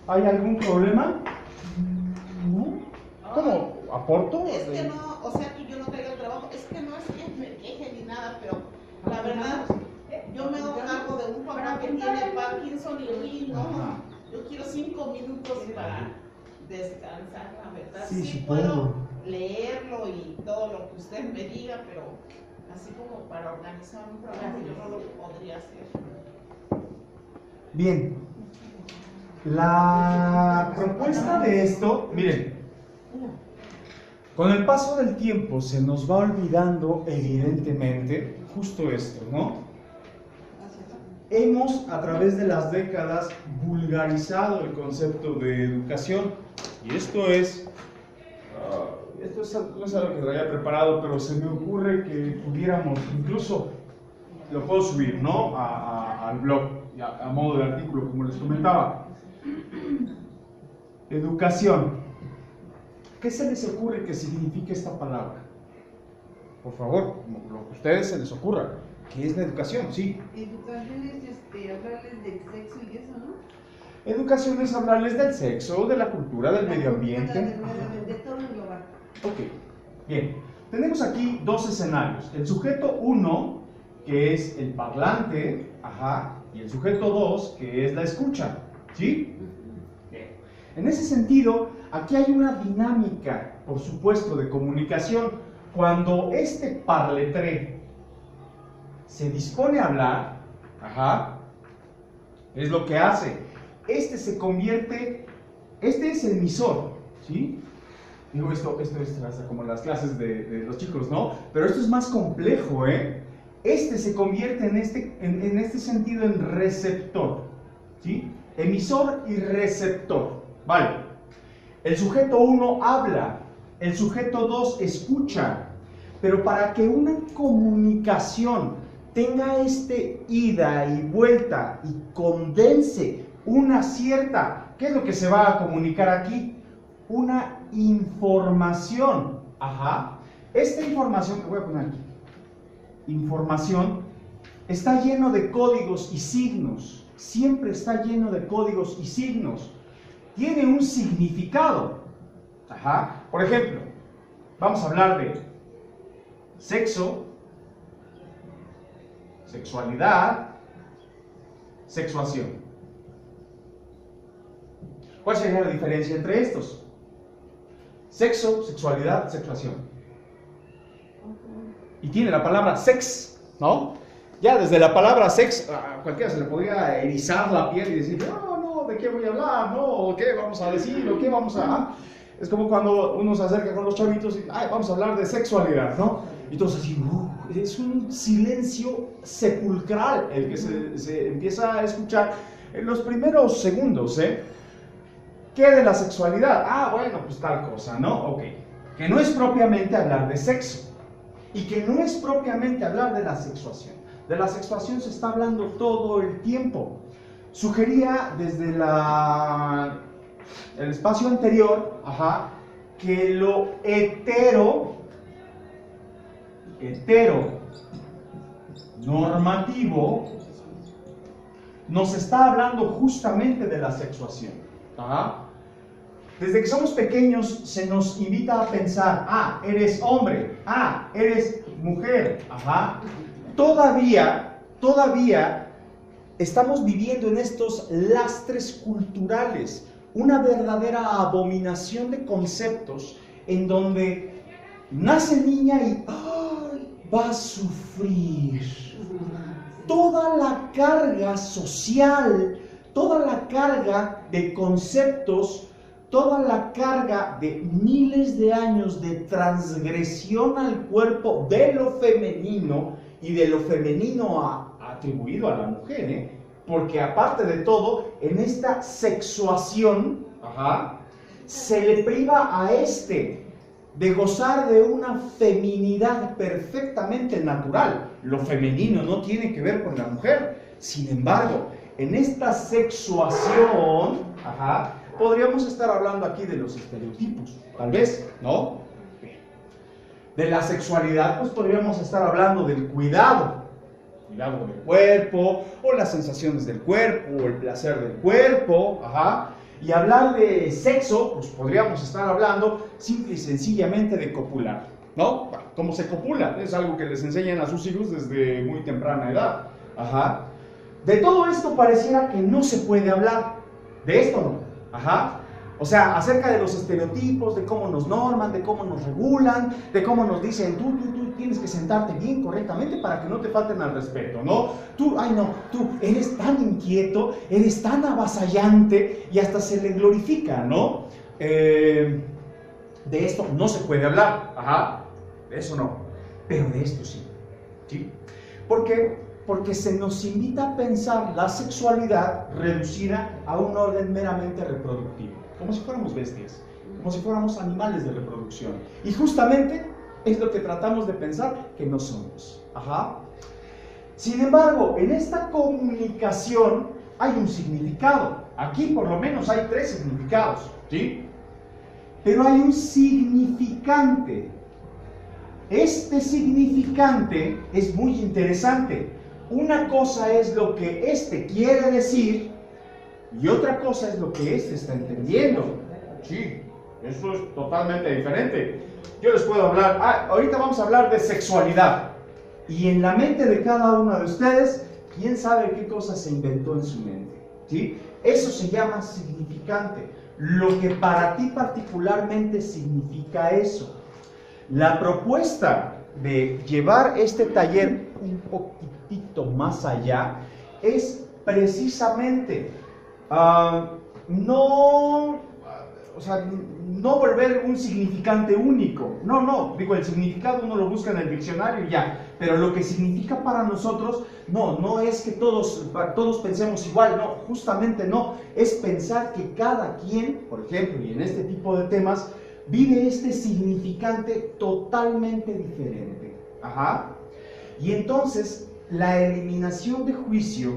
¿Hay algún problema? ¿No? ¿Cómo? ¿Aporto? Es que no, o sea, que yo no traigo el trabajo, es que no es que me queje ni nada, pero la verdad, yo me hago cargo de un papá que tiene Parkinson y no, yo quiero 5 minutos para descansar, la verdad. Sí puedo leerlo y todo lo que usted me diga, pero así como para organizar un trabajo yo no lo podría hacer. Bien, la propuesta de esto, miren, con el paso del tiempo se nos va olvidando evidentemente justo esto, ¿no? Hemos a través de las décadas vulgarizado el concepto de educación y esto no es algo que traía preparado, pero se me ocurre que pudiéramos, incluso lo puedo subir, ¿no? Al blog, a modo de artículo, como les comentaba. Educación. ¿Qué se les ocurre que signifique esta palabra? Por favor, lo que a ustedes se les ocurra. ¿Qué es la educación? Sí. Educación es hablarles del sexo y eso, ¿no? Educación es hablarles del sexo, de la cultura, del medio ambiente. De todo en global. Ok, bien. Tenemos aquí dos escenarios. El sujeto 1, que es el parlante, y el sujeto 2, que es la escucha. ¿Sí? Bien. En ese sentido, aquí hay una dinámica, por supuesto, de comunicación. Cuando este parletré se dispone a hablar, es lo que hace. Este es el emisor, ¿sí? Digo, esto es hasta como las clases de los chicos, ¿no? Pero esto es más complejo, ¿eh? Este se convierte en este sentido en receptor, ¿sí? Emisor y receptor, ¿vale? El sujeto 1 habla, el sujeto 2 escucha, pero para que una comunicación tenga ida y vuelta y condense una cierta, ¿qué es lo que se va a comunicar aquí? Una información, Esta información que voy a poner aquí, información, está lleno de códigos y signos, siempre está lleno de códigos y signos, tiene un significado, Por ejemplo, vamos a hablar de sexo, sexualidad, sexuación. ¿Cuál sería la diferencia entre estos? Sexo, sexualidad, sexuación. Y tiene la palabra sex, ¿no? Ya desde la palabra sex, a cualquiera se le podría erizar la piel y decir, no, ¿de qué voy a hablar? No, ¿qué vamos a decir? ¿O qué vamos a...? Es como cuando uno se acerca con los chavitos y, vamos a hablar de sexualidad, ¿no? Y todos así, es un silencio sepulcral el que se empieza a escuchar en los primeros segundos, ¿eh? ¿Qué de la sexualidad? Bueno, pues tal cosa, ¿no? Ok. Que no es propiamente hablar de sexo y que no es propiamente hablar de la sexuación. De la sexuación se está hablando todo el tiempo. Sugería desde el espacio anterior, que lo normativo nos está hablando justamente de la sexuación. Desde que somos pequeños se nos invita a pensar, eres hombre, eres mujer, Todavía estamos viviendo en estos lastres culturales, una verdadera abominación de conceptos en donde nace niña y va a sufrir. Toda la carga social, toda la carga de conceptos, toda la carga de miles de años de transgresión al cuerpo de lo femenino y de lo femenino atribuido a la mujer, porque aparte de todo, en esta sexuación, se le priva a de gozar de una feminidad perfectamente natural. Lo femenino no tiene que ver con la mujer. Sin embargo, en esta sexuación, podríamos estar hablando aquí de los estereotipos, tal vez, ¿no? De la sexualidad, pues podríamos estar hablando del cuidado del cuerpo, o las sensaciones del cuerpo, o el placer del cuerpo, Y hablar de sexo, pues podríamos estar hablando simple y sencillamente de copular, ¿no? ¿Cómo se copula? Es algo que les enseñan a sus hijos desde muy temprana edad. Ajá. De todo esto pareciera que no se puede hablar. De esto no. Ajá. O sea, acerca de los estereotipos, de cómo nos norman, de cómo nos regulan, de cómo nos dicen, tú tienes que sentarte bien correctamente para que no te falten al respeto, ¿no? Tú eres tan inquieto, eres tan avasallante y hasta se le glorifica, ¿no? De esto no se puede hablar, ajá, de eso no, pero de esto sí, ¿sí? ¿Por qué? Porque se nos invita a pensar la sexualidad reducida a un orden meramente reproductivo, como si fuéramos bestias, como si fuéramos animales de reproducción. Y justamente es lo que tratamos de pensar que no somos. Ajá. Sin embargo, en esta comunicación hay un significado. Aquí por lo menos hay 3 significados, ¿sí? Pero hay un significante. Este significante es muy interesante. Una cosa es lo que este quiere decir y otra cosa es lo que este está entendiendo. Sí, eso es totalmente diferente. Yo les puedo hablar, ahorita vamos a hablar de sexualidad. Y en la mente de cada uno de ustedes, quién sabe qué cosa se inventó en su mente, ¿sí? Eso se llama significante. Lo que para ti particularmente significa eso. La propuesta de llevar este taller un poquitito más allá es precisamente no volver un significante único. No, digo, el significado uno lo busca en el diccionario y ya, pero lo que significa para nosotros, no es que todos pensemos igual, no, justamente no, es pensar que cada quien, por ejemplo, y en este tipo de temas, vive este significante totalmente diferente. Ajá. Y entonces, la eliminación de juicio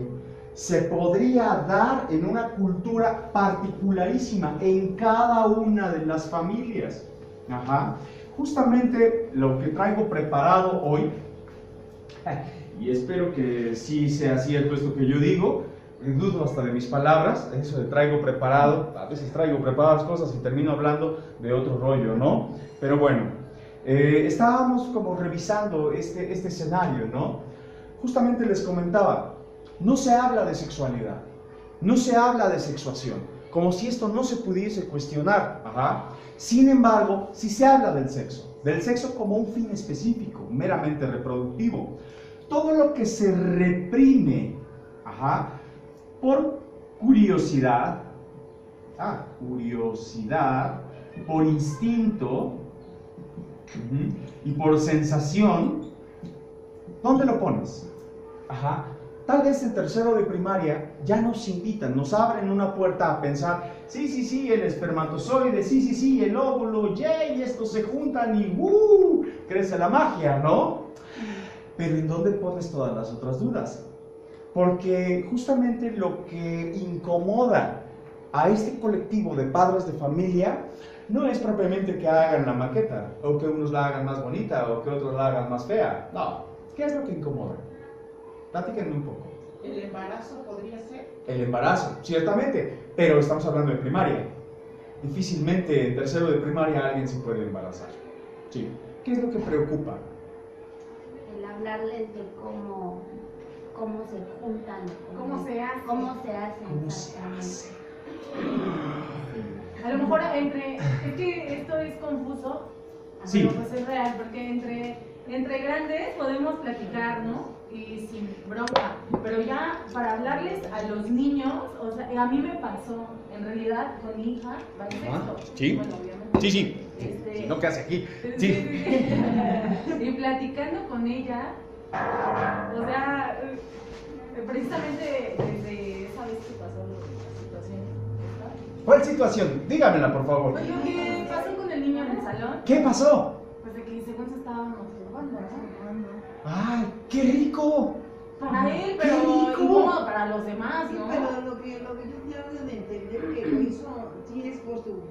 se podría dar en una cultura particularísima en cada una de las familias. Ajá. Justamente lo que traigo preparado hoy, y espero que sí sea cierto esto que yo digo, dudo hasta de mis palabras, eso de traigo preparado, a veces traigo preparadas cosas y termino hablando de otro rollo, ¿no? Pero bueno, estábamos como revisando este escenario, ¿no? Justamente les comentaba, no se habla de sexualidad, no se habla de sexuación, como si esto no se pudiese cuestionar. Ajá. Sin embargo, sí se habla del sexo como un fin específico, meramente reproductivo. Todo lo que se reprime, ajá, por curiosidad, por instinto y por sensación, ¿dónde lo pones? Ajá. Tal vez en tercero de primaria ya nos invitan, nos abren una puerta a pensar, sí, el espermatozoide, sí, el óvulo, y estos se juntan y crece la magia, ¿no? Pero ¿en dónde pones todas las otras dudas? Porque justamente lo que incomoda a este colectivo de padres de familia no es propiamente que hagan la maqueta, o que unos la hagan más bonita, o que otros la hagan más fea. No, ¿qué es lo que incomoda? Platíquenme un poco. ¿El embarazo podría ser? El embarazo, ciertamente, pero estamos hablando de primaria. Difícilmente en tercero de primaria alguien se puede embarazar. Sí. ¿Qué es lo que preocupa? El hablarles de cómo se juntan, ¿Cómo se hace? cómo se hacen ¿Cómo se exactamente. hace? A lo mejor es que esto es confuso, Sí. pero pues es real, porque entre grandes podemos platicar, ¿no? Y sin bronca, pero ya para hablarles a los niños, o sea, a mí me pasó, en realidad, con mi hija, va en sexto. Sí. Bueno, obviamente. Sí. Este, No, ¿qué hace aquí? Sí. Y platicando con ella, o sea, precisamente desde esa vez que pasó la situación esta. ¿Cuál situación? Dígamela, por favor. Pues lo que pasó con el niño en el salón, ¿Qué pasó? pues de que según se estaba masturbando, ¿no? ¡Ay, qué rico! Para él, ¡Qué pero rico! incómodo para los demás, Sí, ¿no? pero lo que yo quiero de entender que lo hizo, sí es por sus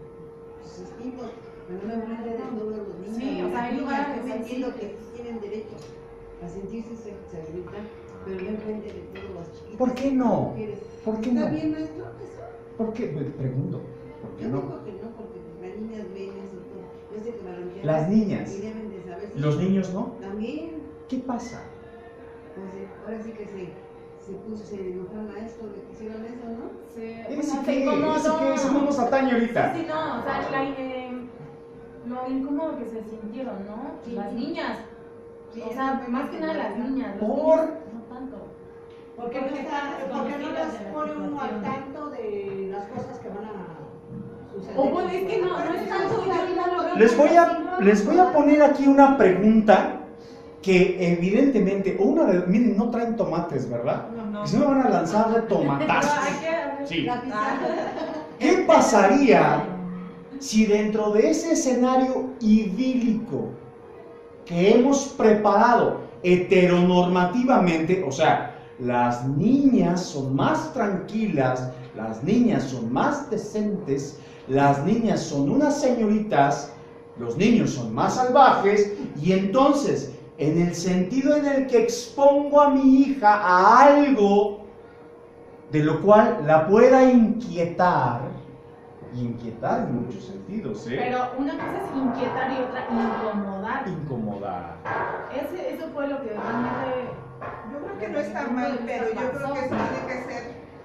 instintos, pero no enfrente de todos los niños. Sí, o sea, hay lugares yo que entiendo que tienen derecho a sentirse sexualidad, pero no enfrente de todos los chiquitos. ¿Por qué no? Mujeres. ¿Por qué ¿Está no? bien nuestro eso? ¿Por qué? Me pregunto. ¿Por qué Yo no? digo que no, porque las niñas ven eso todo. Yo sé que Barranquilla. Las niñas. Y deben de saber. ¿Los niños no? También, ¿Qué pasa? pues ahora sí que se enojaron a esto, le pusieron eso, ¿no? ¿Ese qué? Eso no nos atañe ahorita. Sí, no, o sea, lo incómodo que se sintieron, ¿no? Sí. Las niñas. Sí, O sea, eso más que nada las niñas. los ¿Por? niños no tanto. ¿Por qué no las pone uno al tanto de las cosas que van a suceder? O bueno, es que no es tanto, yo no lo veo. Les voy a poner aquí una pregunta que evidentemente, miren, no traen tomates, ¿verdad? No. Si no me van a lanzar de tomatazos. Sí. La pizarra. ¿Qué pasaría si dentro de ese escenario idílico que hemos preparado heteronormativamente, o sea, las niñas son más tranquilas, las niñas son más decentes, las niñas son unas señoritas, los niños son más salvajes, y entonces, en el sentido en el que expongo a mi hija a algo de lo cual la pueda inquietar en muchos sentidos, ¿eh? Pero una cosa es inquietar y otra incomodar. Incomodar. Eso fue lo que realmente. Yo creo que no está mal, pero yo creo que eso tiene que ser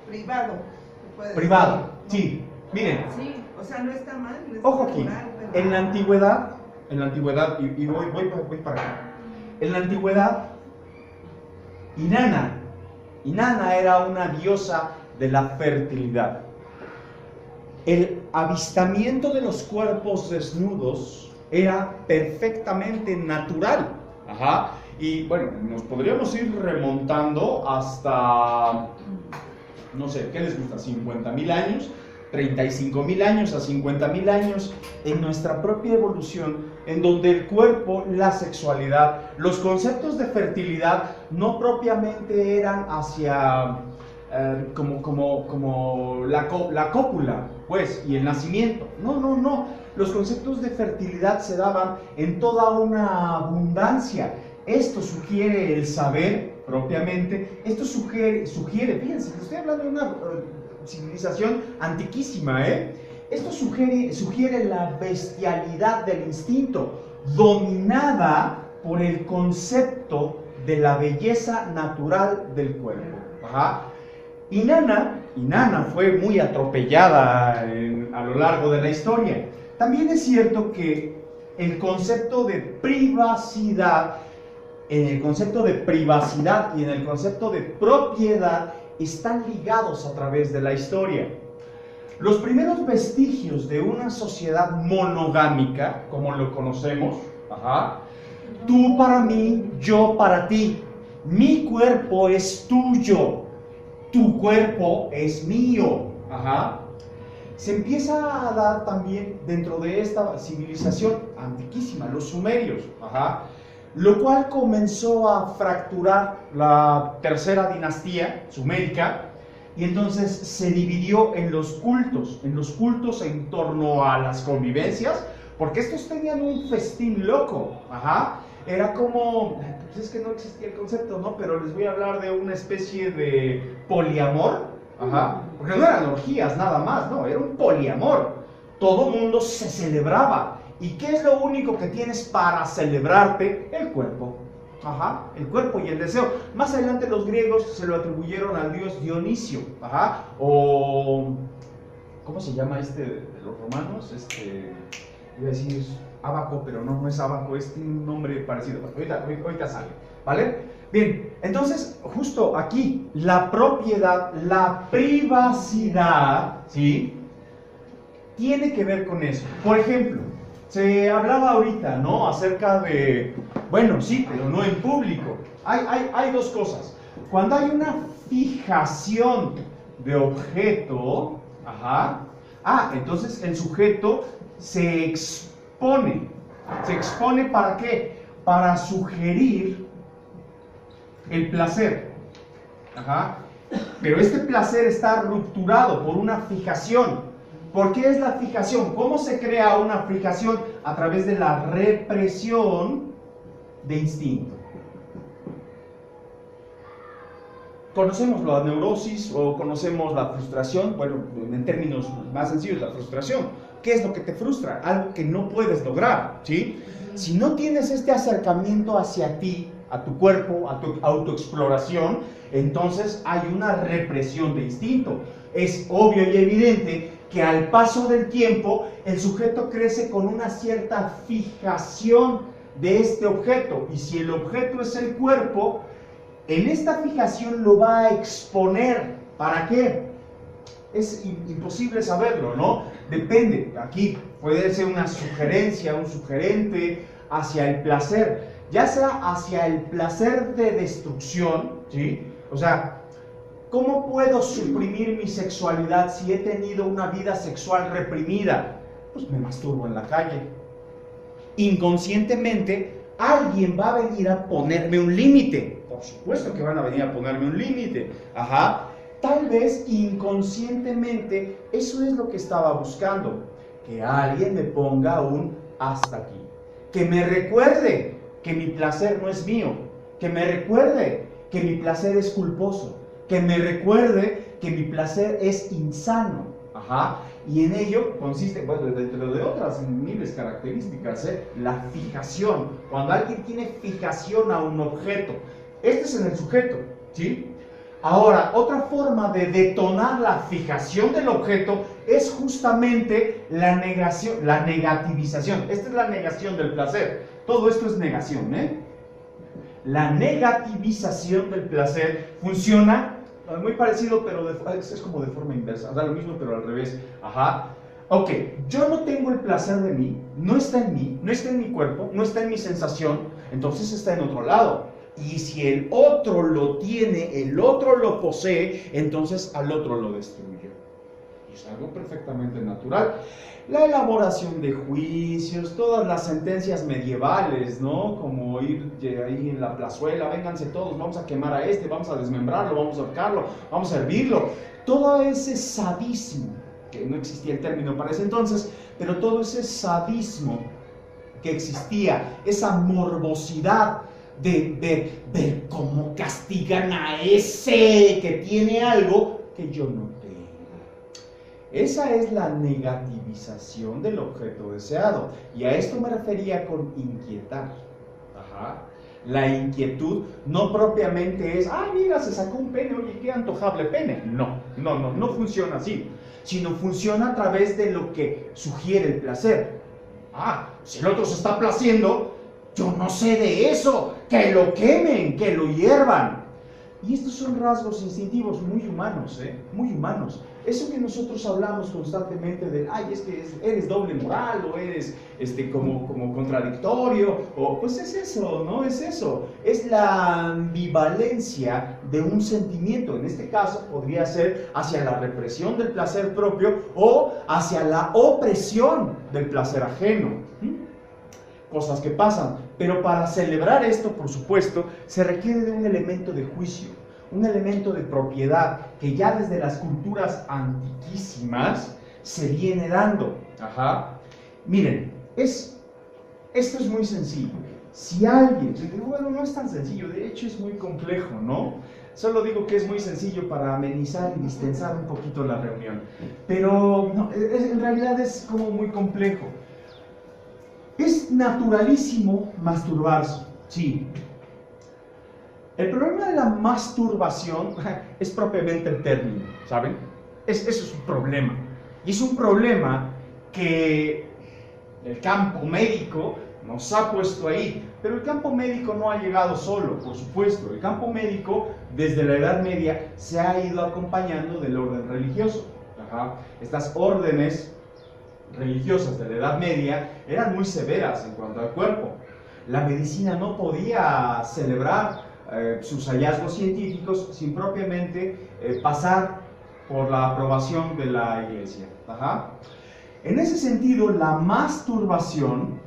privado. se puede Privado, decir, ¿no? sí. Miren, Sí. O sea, no está mal. No está ojo aquí, mal, pero- en la antigüedad, y voy para acá. En la antigüedad, Inanna era una diosa de la fertilidad. El avistamiento de los cuerpos desnudos era perfectamente natural. Ajá. Y bueno, nos podríamos ir remontando hasta, no sé, ¿qué les gusta? ¿50,000 años? 35,000 años a 50,000 años en nuestra propia evolución, en donde el cuerpo, la sexualidad, los conceptos de fertilidad no propiamente eran hacia como la cópula, pues, y el nacimiento. No. Los conceptos de fertilidad se daban en toda una abundancia. Esto sugiere el saber propiamente, esto sugiere, fíjense, estoy hablando de una civilización antiquísima, Esto sugiere la bestialidad del instinto, dominada por el concepto de la belleza natural del cuerpo. Ajá. Inanna fue muy atropellada a lo largo de la historia. También es cierto que el concepto de privacidad, en el concepto de privacidad y en el concepto de propiedad están ligados a través de la historia. Los primeros vestigios de una sociedad monogámica, como lo conocemos, tú para mí, yo para ti, mi cuerpo es tuyo, tu cuerpo es mío, se empieza a dar también dentro de esta civilización antiquísima, los sumerios, lo cual comenzó a fracturar la tercera dinastía sumérica, y entonces se dividió en los cultos en torno a las convivencias, porque estos tenían un festín loco, era como, pues es que no existía el concepto, ¿no? Pero les voy a hablar de una especie de poliamor, porque no eran orgías nada más, no, era un poliamor, todo mundo se celebraba. ¿Y qué es lo único que tienes para celebrarte? El cuerpo. El cuerpo y el deseo. Más adelante los griegos se lo atribuyeron al dios Dionisio. O ¿cómo se llama de los romanos? Iba a decir Abaco, pero no es Abaco, es un nombre parecido. Ahorita sale, ¿vale? Bien, entonces justo aquí la propiedad, la privacidad, ¿sí? Tiene que ver con eso. Por ejemplo, se hablaba ahorita, ¿no? Acerca de, bueno, sí, pero no en público. Hay dos cosas. Cuando hay una fijación de objeto, entonces el sujeto se expone. ¿Se expone para qué? Para sugerir el placer. Pero este placer está rupturado por una fijación. ¿Por qué es la fijación? ¿Cómo se crea una fijación? A través de la represión de instinto. conocemos la neurosis o conocemos la frustración, bueno, en términos más sencillos, la frustración. ¿Qué es lo que te frustra? Algo que no puedes lograr, ¿sí? Si no tienes este acercamiento hacia ti, a tu cuerpo, a tu autoexploración, entonces hay una represión de instinto. Es obvio y evidente que al paso del tiempo el sujeto crece con una cierta fijación de este objeto, y si el objeto es el cuerpo, en esta fijación lo va a exponer. ¿Para qué? Es imposible saberlo, ¿no? Depende. Aquí puede ser una sugerencia, un sugerente hacia el placer, ya sea hacia el placer de destrucción, ¿sí? O sea, ¿cómo puedo suprimir mi sexualidad si he tenido una vida sexual reprimida? Pues me masturbo en la calle. Inconscientemente, alguien va a venir a ponerme un límite. Por supuesto que van a venir a ponerme un límite. Ajá. Tal vez inconscientemente eso es lo que estaba buscando. Que alguien me ponga un hasta aquí. Que me recuerde que mi placer no es mío. Que me recuerde que mi placer es culposo. Que me recuerde que mi placer es insano. Ajá. Y en ello consiste, bueno, dentro de otras miles características, la fijación. Cuando alguien tiene fijación a un objeto, este es en el sujeto, ¿sí? Ahora, otra forma de detonar la fijación del objeto es justamente la negación, la negativización. Esta es la negación del placer. Todo esto es negación, ¿eh? La negativización del placer funciona muy parecido, pero es como de forma inversa. Da lo mismo, pero al revés. Ajá. Ok, yo no tengo el placer de mí, no está en mí, no está en mi cuerpo, no está en mi sensación, entonces está en otro lado. Y si el otro lo tiene, el otro lo posee, entonces al otro lo destruye. Y es algo perfectamente natural. La elaboración de juicios, todas las sentencias medievales, ¿no? Como ir ahí en la plazuela, vénganse todos, vamos a quemar a este, vamos a desmembrarlo, vamos a ahorcarlo, vamos a hervirlo. Todo ese sadismo, que no existía el término para ese entonces, pero todo ese sadismo que existía, esa morbosidad de ver cómo castigan a ese que tiene algo que yo no tengo. Esa es la negativización del objeto deseado. Y a esto me refería con inquietar. Ajá. La inquietud no propiamente es, ay, mira, se sacó un pene, oye, qué antojable pene. No funciona así. Sino funciona a través de lo que sugiere el placer. Ah, si el otro se está placiendo, yo no sé de eso. Que lo quemen, que lo hiervan. Y estos son rasgos instintivos muy humanos, muy humanos. Eso que nosotros hablamos constantemente de, ay, es que eres doble moral, o eres como contradictorio, o pues es eso, ¿no? Es eso. Es la ambivalencia de un sentimiento. En este caso podría ser hacia la represión del placer propio o hacia la opresión del placer ajeno. Cosas que pasan. Pero para celebrar esto, por supuesto, se requiere de un elemento de juicio, un elemento de propiedad que ya desde las culturas antiquísimas se viene dando. Ajá. Miren, esto es muy sencillo. Si alguien, bueno, no es tan sencillo, de hecho es muy complejo, ¿no? Solo digo que es muy sencillo para amenizar y distensar un poquito la reunión. Pero no, en realidad es como muy complejo. Es naturalísimo masturbarse, sí. El problema de la masturbación es propiamente el término, ¿saben? Eso es un problema. Y es un problema que el campo médico nos ha puesto ahí. Pero el campo médico no ha llegado solo, por supuesto. El campo médico, desde la Edad Media, se ha ido acompañando del orden religioso. Ajá. Estas órdenes religiosas de la Edad Media eran muy severas en cuanto al cuerpo. La medicina no podía celebrar sus hallazgos científicos sin propiamente pasar por la aprobación de la Iglesia. Ajá. En ese sentido, la masturbación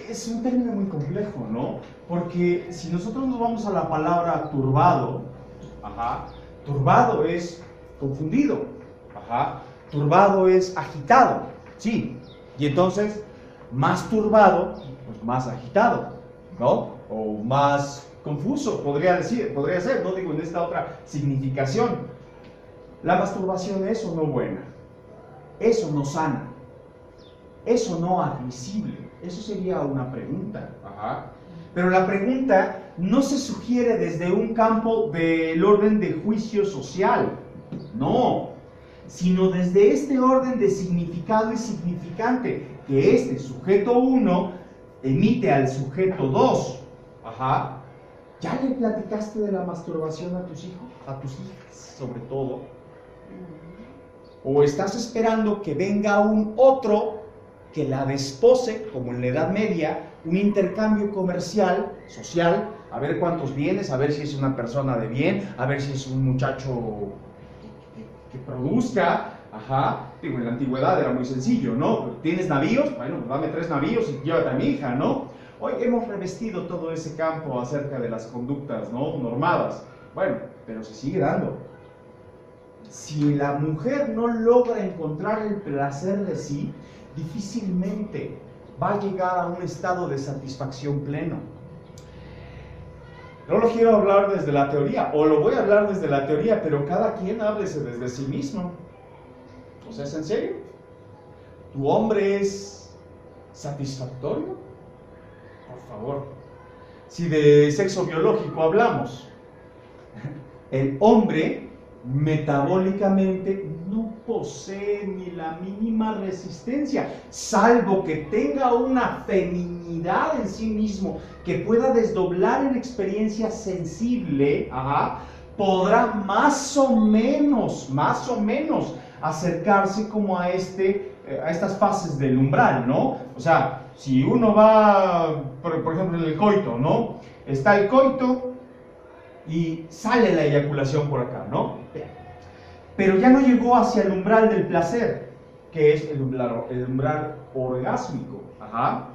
es un término muy complejo, ¿no? Porque si nosotros nos vamos a la palabra turbado, ajá, turbado es confundido, ajá, turbado es agitado, sí, y entonces más turbado, pues más agitado, ¿no? O más confuso, podría ser, no digo en esta otra significación. La masturbación es o no buena, eso no sana, eso no admisible, eso sería una pregunta. Ajá. Pero la pregunta no se sugiere desde un campo del orden de juicio social, no, sino desde este orden de significado y significante, que este sujeto 1 emite al sujeto 2. Ajá. ¿Ya le platicaste de la masturbación a tus hijos? A tus hijas, sobre todo. ¿O estás esperando que venga un otro que la despose, como en la Edad Media, un intercambio comercial, social, a ver cuántos bienes, a ver si es una persona de bien, a ver si es un muchacho que produzca? Ajá, digo, en la antigüedad era muy sencillo, ¿no? ¿Tienes navíos? Bueno, pues dame 3 navíos y llévate a mi hija, ¿no? Hoy hemos revestido todo ese campo acerca de las conductas, ¿no?, normadas. Bueno, pero se sigue dando. Si la mujer no logra encontrar el placer de sí, difícilmente va a llegar a un estado de satisfacción pleno. No lo quiero hablar desde la teoría, o lo voy a hablar desde la teoría, pero cada quien háblese desde sí mismo. O sea, ¿es en serio? ¿Tu hombre es satisfactorio? Por favor. Si de sexo biológico hablamos, el hombre metabólicamente no posee ni la mínima resistencia, salvo que tenga una feminidad en sí mismo que pueda desdoblar en experiencia sensible. Ajá, podrá más o menos acercarse como a estas fases del umbral, ¿no? O sea, si uno va, por ejemplo, en el coito, ¿no? Está el coito y sale la eyaculación por acá, ¿no? Pero ya no llegó hacia el umbral del placer, que es el umbral orgásmico. Ajá.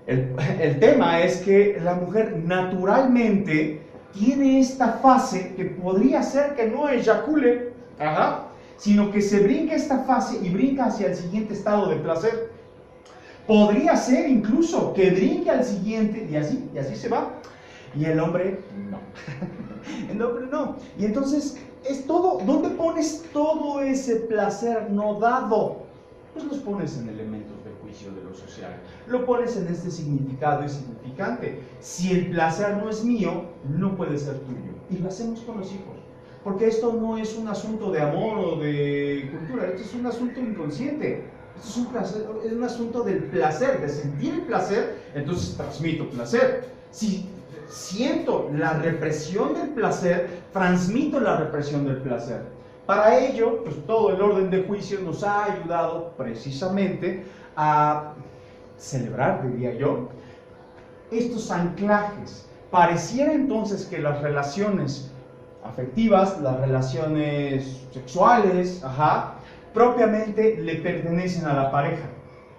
El tema es que la mujer naturalmente tiene esta fase que podría ser que no eyacule, ajá, sino que se brinca esta fase y brinca hacia el siguiente estado de placer. Podría ser incluso que brinque al siguiente y así se va. Y el hombre no. El hombre no. Y entonces es todo. ¿Dónde pones todo ese placer no dado? Pues los pones en elementos de juicio de lo social. Lo pones en este significado y significante. Si el placer no es mío, no puede ser tuyo. Y lo hacemos con los hijos. Porque esto no es un asunto de amor o de cultura. Esto es un asunto inconsciente. Esto es un asunto del placer, de sentir el placer, entonces transmito placer. Si siento la represión del placer, transmito la represión del placer. Para ello, pues todo el orden de juicio nos ha ayudado precisamente a celebrar, diría yo, estos anclajes. Pareciera entonces que las relaciones afectivas, las relaciones sexuales, ajá, propiamente le pertenecen a la pareja,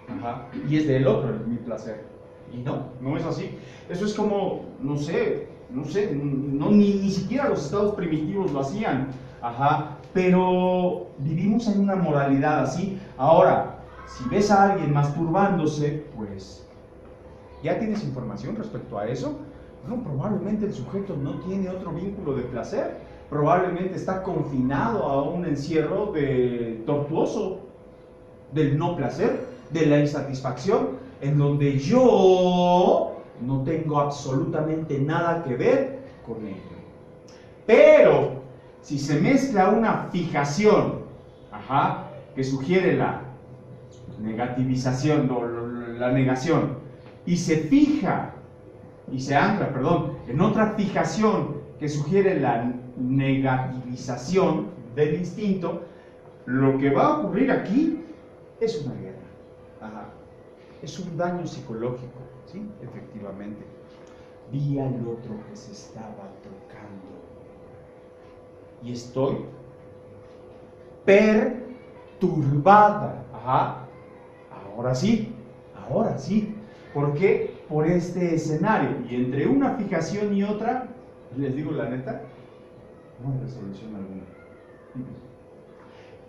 ajá, y es del otro mi placer. Y no es así. Eso es como, no sé, ni siquiera los estados primitivos lo hacían, ajá, pero vivimos en una moralidad así. Ahora, si ves a alguien masturbándose, pues, ¿ya tienes información respecto a eso? Bueno, probablemente el sujeto no tiene otro vínculo de placer, probablemente está confinado a un encierro tortuoso del no placer, de la insatisfacción, en donde yo no tengo absolutamente nada que ver con ello. Pero si se mezcla una fijación, ajá, que sugiere la negativización, la negación, y se fija, y se ancla, en otra fijación que sugiere la negativización del instinto, lo que va a ocurrir aquí es una guerra. Ajá. Es un daño psicológico, ¿sí? Efectivamente. Vi al otro que se estaba tocando y estoy perturbada. Ajá. Ahora sí. ¿Por qué? Por este escenario. Y entre una fijación y otra, les digo la neta, no hay resolución alguna.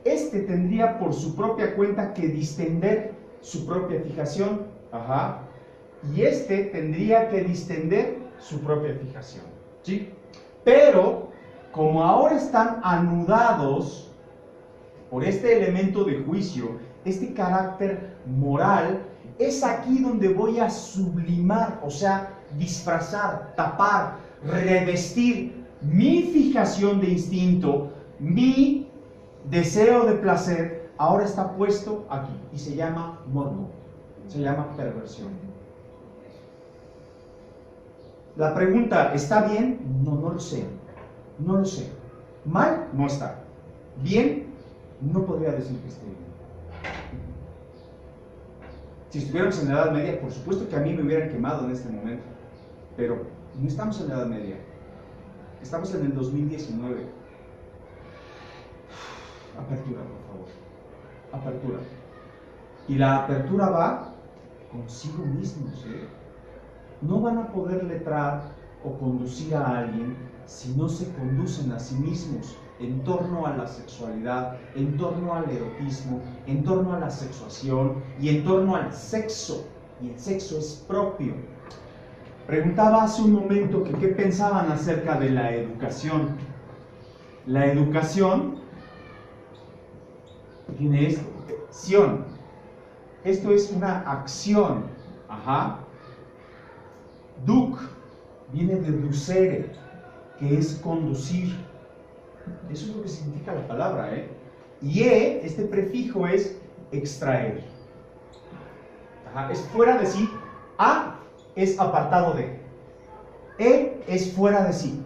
Este tendría por su propia cuenta que distender su propia fijación, ajá, y este tendría que distender su propia fijación, ¿sí? Pero, como ahora están anudados por este elemento de juicio, este carácter moral, es aquí donde voy a sublimar, o sea, disfrazar, tapar, revestir mi fijación de instinto, mi deseo de placer, ahora está puesto aquí y se llama morbo, se llama perversión. La pregunta, ¿está bien? No, no lo sé, no lo sé. Mal, no está. Bien, no podría decir que esté bien. Si estuviéramos en la Edad Media, por supuesto que a mí me hubieran quemado en este momento, pero no estamos en la Edad Media, estamos en el 2019. Apertura, por favor, apertura. Y la apertura va consigo mismos, ¿eh? No van a poder letrar o conducir a alguien si no se conducen a sí mismos en torno a la sexualidad, en torno al erotismo, en torno a la sexuación y en torno al sexo. Y el sexo es propio. Preguntaba hace un momento que qué pensaban acerca de la educación. La educación tiene esto, acción. Esto es una acción. Ajá. Duc viene de ducere, que es conducir. Eso es lo que significa la palabra, ¿eh? Y este prefijo es extraer. Ajá, es fuera de sí. A es apartado de. Es fuera de sí.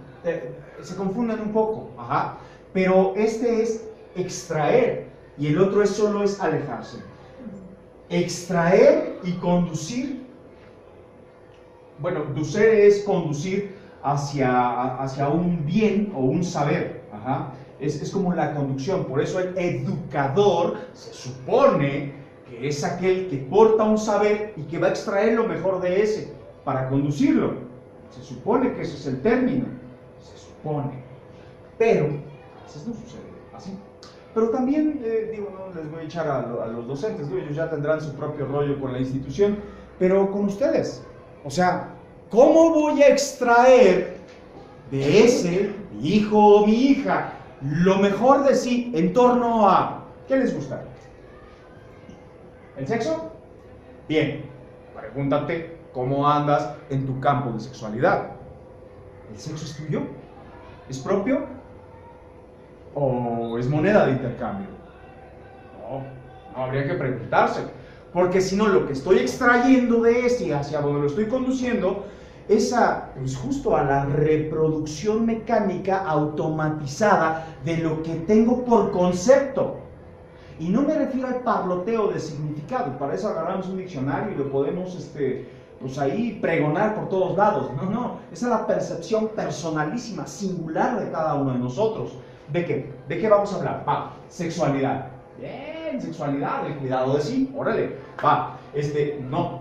Se confunden un poco. Ajá. Pero este es extraer y el otro solo es alejarse. Extraer y conducir. Bueno, ducere es conducir hacia un bien o un saber. Ajá. Es como la conducción. Por eso el educador se supone que es aquel que porta un saber y que va a extraer lo mejor de ese para conducirlo. Se supone que ese es el término. Se supone. Pero a veces no sucede así. Pero también, no les voy a echar a los docentes, ¿no? Ellos ya tendrán su propio rollo con la institución, pero con ustedes. O sea, ¿cómo voy a extraer de ese, mi hijo o mi hija, lo mejor de sí en torno a, ¿qué les gusta? ¿El sexo? Bien, pregúntate cómo andas en tu campo de sexualidad. ¿El sexo es tuyo? ¿Es propio? ¿O es moneda de intercambio? No habría que preguntarse. Porque si no, lo que estoy extrayendo de ese hacia donde lo estoy conduciendo es justo a la reproducción mecánica automatizada de lo que tengo por concepto. Y no me refiero al parloteo de significado. Para eso agarramos un diccionario y lo podemos pues ahí pregonar por todos lados. No, esa es la percepción personalísima, singular de cada uno de nosotros. ¿De qué? ¿De qué vamos a hablar? Sexualidad. Bien, sexualidad, el cuidado de sí, órale. No,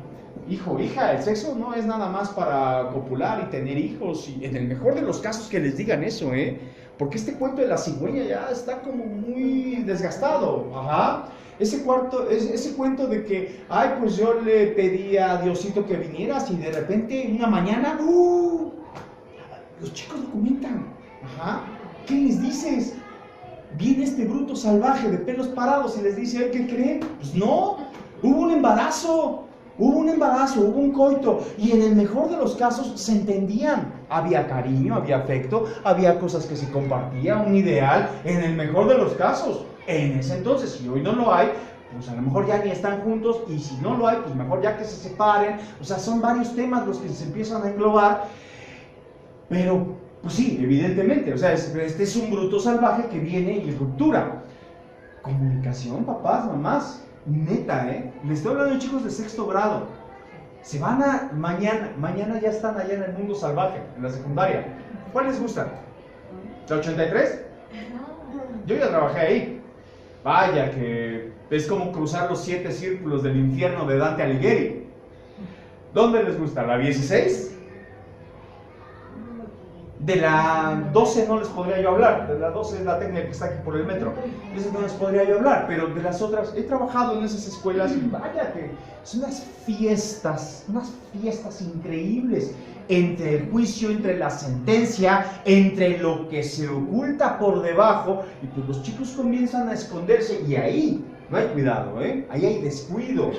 hijo, hija, el sexo no es nada más para copular y tener hijos, y en el mejor de los casos que les digan eso, porque este cuento de la cigüeña ya está como muy desgastado, ajá. Ese cuento de que, pues yo le pedí a Diosito que vinieras y de repente una mañana, los chicos lo comentan, ajá. ¿Qué les dices? Viene este bruto salvaje de pelos parados y les dice, ¿qué creen? Pues no, hubo un embarazo, hubo un coito, y en el mejor de los casos se entendían. Había cariño, había afecto, había cosas que se compartían, un ideal, en el mejor de los casos. En ese entonces, si hoy no lo hay, pues a lo mejor ya ni están juntos, y si no lo hay, pues mejor ya que se separen. O sea, son varios temas los que se empiezan a englobar, pero pues sí, evidentemente, o sea, este es un bruto salvaje que viene y ruptura. Comunicación, papás, mamás, neta, les estoy hablando de chicos de sexto grado. Se van mañana ya están allá en el mundo salvaje, en la secundaria. ¿Cuál les gusta? ¿La 83? Yo ya trabajé ahí. Vaya, que es como cruzar los 7 círculos del infierno de Dante Alighieri. ¿Dónde les gusta? ¿La 16? De la 12 no les podría yo hablar, de la 12 es la técnica que está aquí por el metro, de esa no les podría yo hablar, pero de las otras, he trabajado en esas escuelas y vaya que son unas fiestas increíbles, entre el juicio, entre la sentencia, entre lo que se oculta por debajo, y pues los chicos comienzan a esconderse, y ahí no hay cuidado, ahí hay descuido.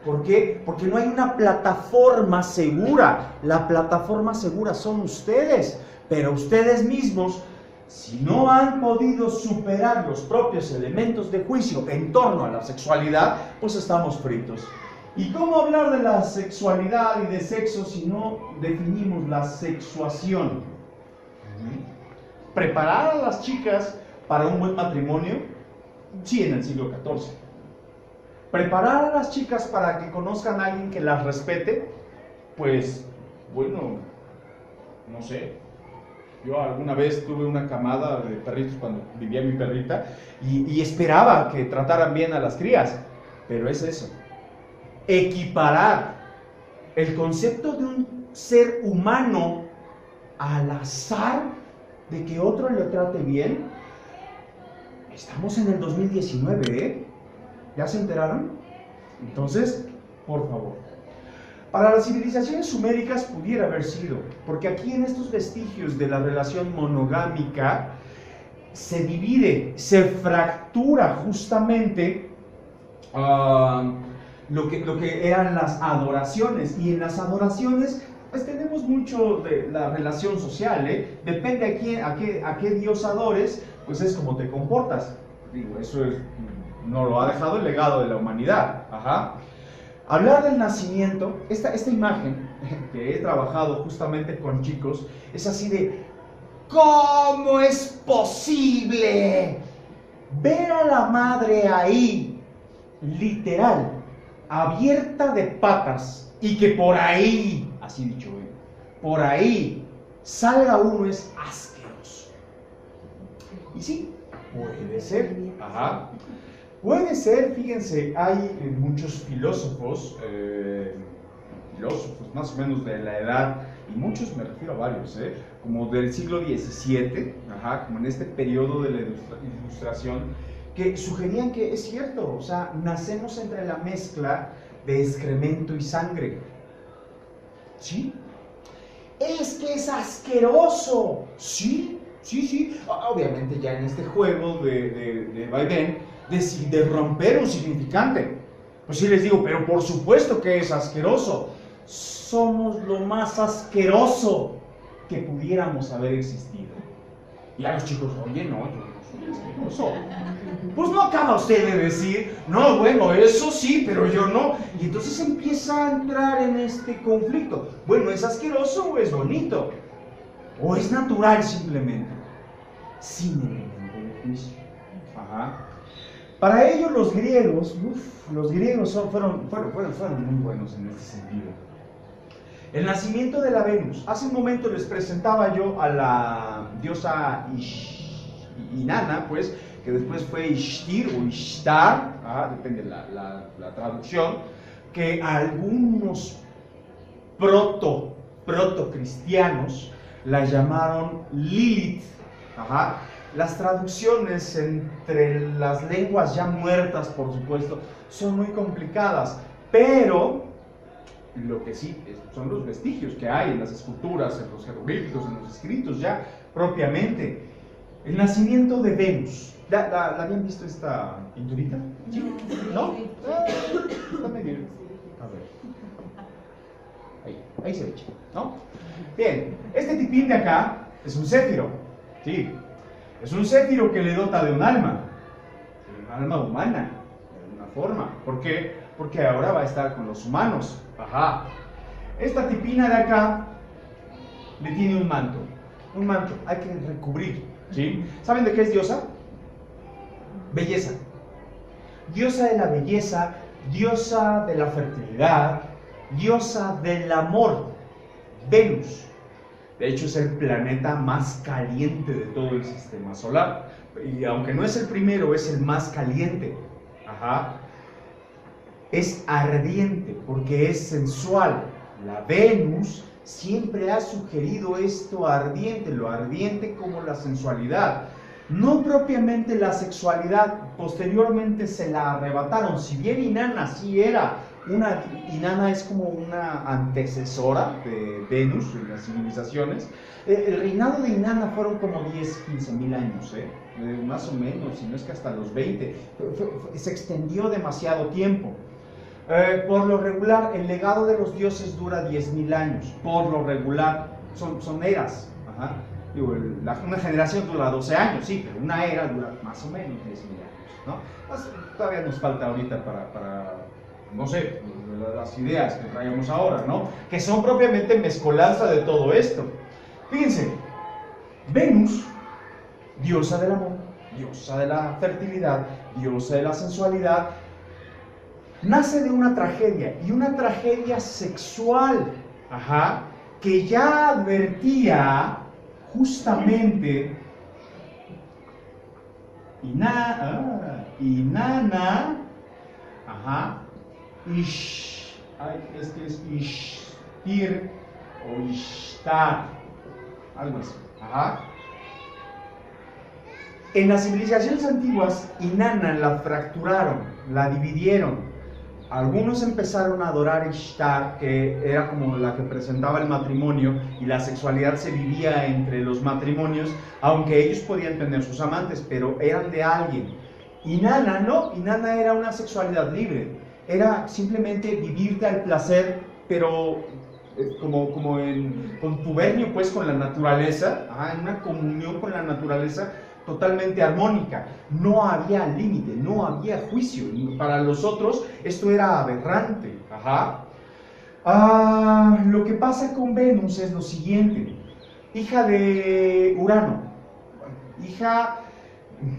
¿Por qué? Porque no hay una plataforma segura. La plataforma segura son ustedes, pero ustedes mismos, si no han podido superar los propios elementos de juicio en torno a la sexualidad, pues estamos fritos. ¿Y cómo hablar de la sexualidad y de sexo si no definimos la sexuación? ¿Preparar a las chicas para un buen matrimonio? Sí, en el siglo XIV. ¿Preparar a las chicas para que conozcan a alguien que las respete? Pues, bueno, no sé. Yo alguna vez tuve una camada de perritos cuando vivía mi perrita y esperaba que trataran bien a las crías, pero es eso. Equiparar el concepto de un ser humano al azar de que otro le trate bien. Estamos en el 2019, ¿Ya se enteraron? Entonces, por favor. Para las civilizaciones suméricas pudiera haber sido, porque aquí en estos vestigios de la relación monogámica se divide, se fractura justamente lo que eran las adoraciones, y en las adoraciones pues tenemos mucho de la relación social, depende a qué dios adores, pues es como te comportas. Digo, eso nos lo ha dejado el legado de la humanidad. Hablar del nacimiento, esta imagen que he trabajado justamente con chicos, es así de, ¿cómo es posible ver a la madre ahí, literal, abierta de patas, y que por ahí, así dicho, por ahí salga uno? Es asqueroso. Y sí, puede ser. Puede ser, fíjense, hay muchos filósofos más o menos de la edad, y muchos me refiero a varios, como del siglo XVII, como en este periodo de la Ilustración, que sugerían que es cierto, o sea, nacemos entre la mezcla de excremento y sangre. ¿Sí? Es que es asqueroso. Sí. Obviamente ya en este juego de vaivén, de romper un significante. Pues sí les digo, pero por supuesto que es asqueroso. Somos lo más asqueroso que pudiéramos haber existido. Y a los chicos, oye, no, yo no soy asqueroso. Pues no acaba usted de decir, no, bueno, eso sí, pero yo no. Y entonces empieza a entrar en este conflicto. Bueno, ¿es asqueroso o es bonito? ¿O es natural simplemente? Sin elemento de juicio. Para ellos los griegos fueron muy buenos en este sentido. El nacimiento de la Venus. Hace un momento les presentaba yo a la diosa Inanna, pues, que después fue Ishtir o Ishtar, depende de la traducción, que algunos proto-cristianos la llamaron Lilith. Las traducciones entre las lenguas ya muertas, por supuesto, son muy complicadas, pero lo que sí son los vestigios que hay en las esculturas, en los jeroglíficos, en los escritos ya propiamente. El nacimiento de Venus. ¿La habían visto esta pinturita? ¿Sí? ¿No? Está medio. A ver. Ahí se ve, ¿no? Bien, este tipín de acá es un céfiro. Sí. Es un céfiro que le dota de un alma humana, de alguna forma. ¿Por qué? Porque ahora va a estar con los humanos. Esta tipina de acá le tiene un manto, hay que recubrir, ¿sí? ¿Saben de qué es diosa? Belleza. Diosa de la belleza, diosa de la fertilidad, diosa del amor. Venus. De hecho, es el planeta más caliente de todo el sistema solar. Y aunque no es el primero, es el más caliente. Es ardiente porque es sensual. La Venus siempre ha sugerido esto ardiente, lo ardiente como la sensualidad. No propiamente la sexualidad, posteriormente se la arrebataron. Si bien Inanna sí era Inanna es como una antecesora de Venus en las civilizaciones. El reinado de Inanna fueron como 10-15 años, más o menos, si no es que hasta los 20. Se extendió demasiado tiempo. Por lo regular, el legado de los dioses dura 10.000 años. Por lo regular, son eras. Ajá. Digo, una generación dura 12 años, sí, pero una era dura más o menos 10.000 años, ¿no? Pues, todavía nos falta ahorita para, no sé, las ideas que traemos ahora, ¿no? Que son propiamente mezcolanza de todo esto. Fíjense, Venus, diosa del amor, diosa de la fertilidad, diosa de la sensualidad, nace de una tragedia, y una tragedia sexual, que ya advertía justamente Inanna, es Ishtir o Ishtar, algo así, En las civilizaciones antiguas, Inanna la fracturaron, la dividieron. Algunos empezaron a adorar a Ishtar, que era como la que presentaba el matrimonio, y la sexualidad se vivía entre los matrimonios, aunque ellos podían tener sus amantes, pero eran de alguien. Inanna no, Inanna era una sexualidad libre, era simplemente vivirte al placer, pero como contubernio pues con la naturaleza, en una comunión con la naturaleza, totalmente armónica. No había límite, no había juicio. Para los otros esto era aberrante. Lo que pasa con Venus es lo siguiente: hija de Urano,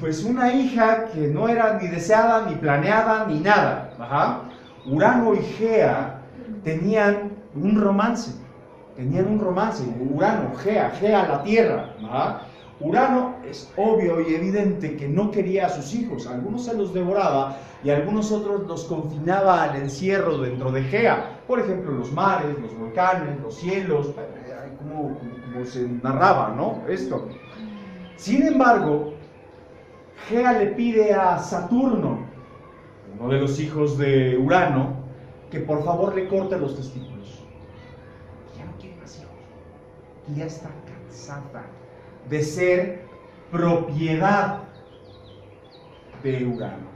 pues una hija que no era ni deseada, ni planeada, ni nada. Urano y Gea tenían un romance. Urano, Gea la Tierra. Urano es obvio y evidente que no quería a sus hijos. Algunos se los devoraba y algunos otros los confinaba al encierro dentro de Gea. Por ejemplo, los mares, los volcanes, los cielos, como se narraba, ¿no? Esto. Sin embargo, Gea le pide a Saturno, uno de los hijos de Urano, que por favor le corte los testículos. Ya no quiere más hijos. Ya está cansada de ser propiedad de Urano.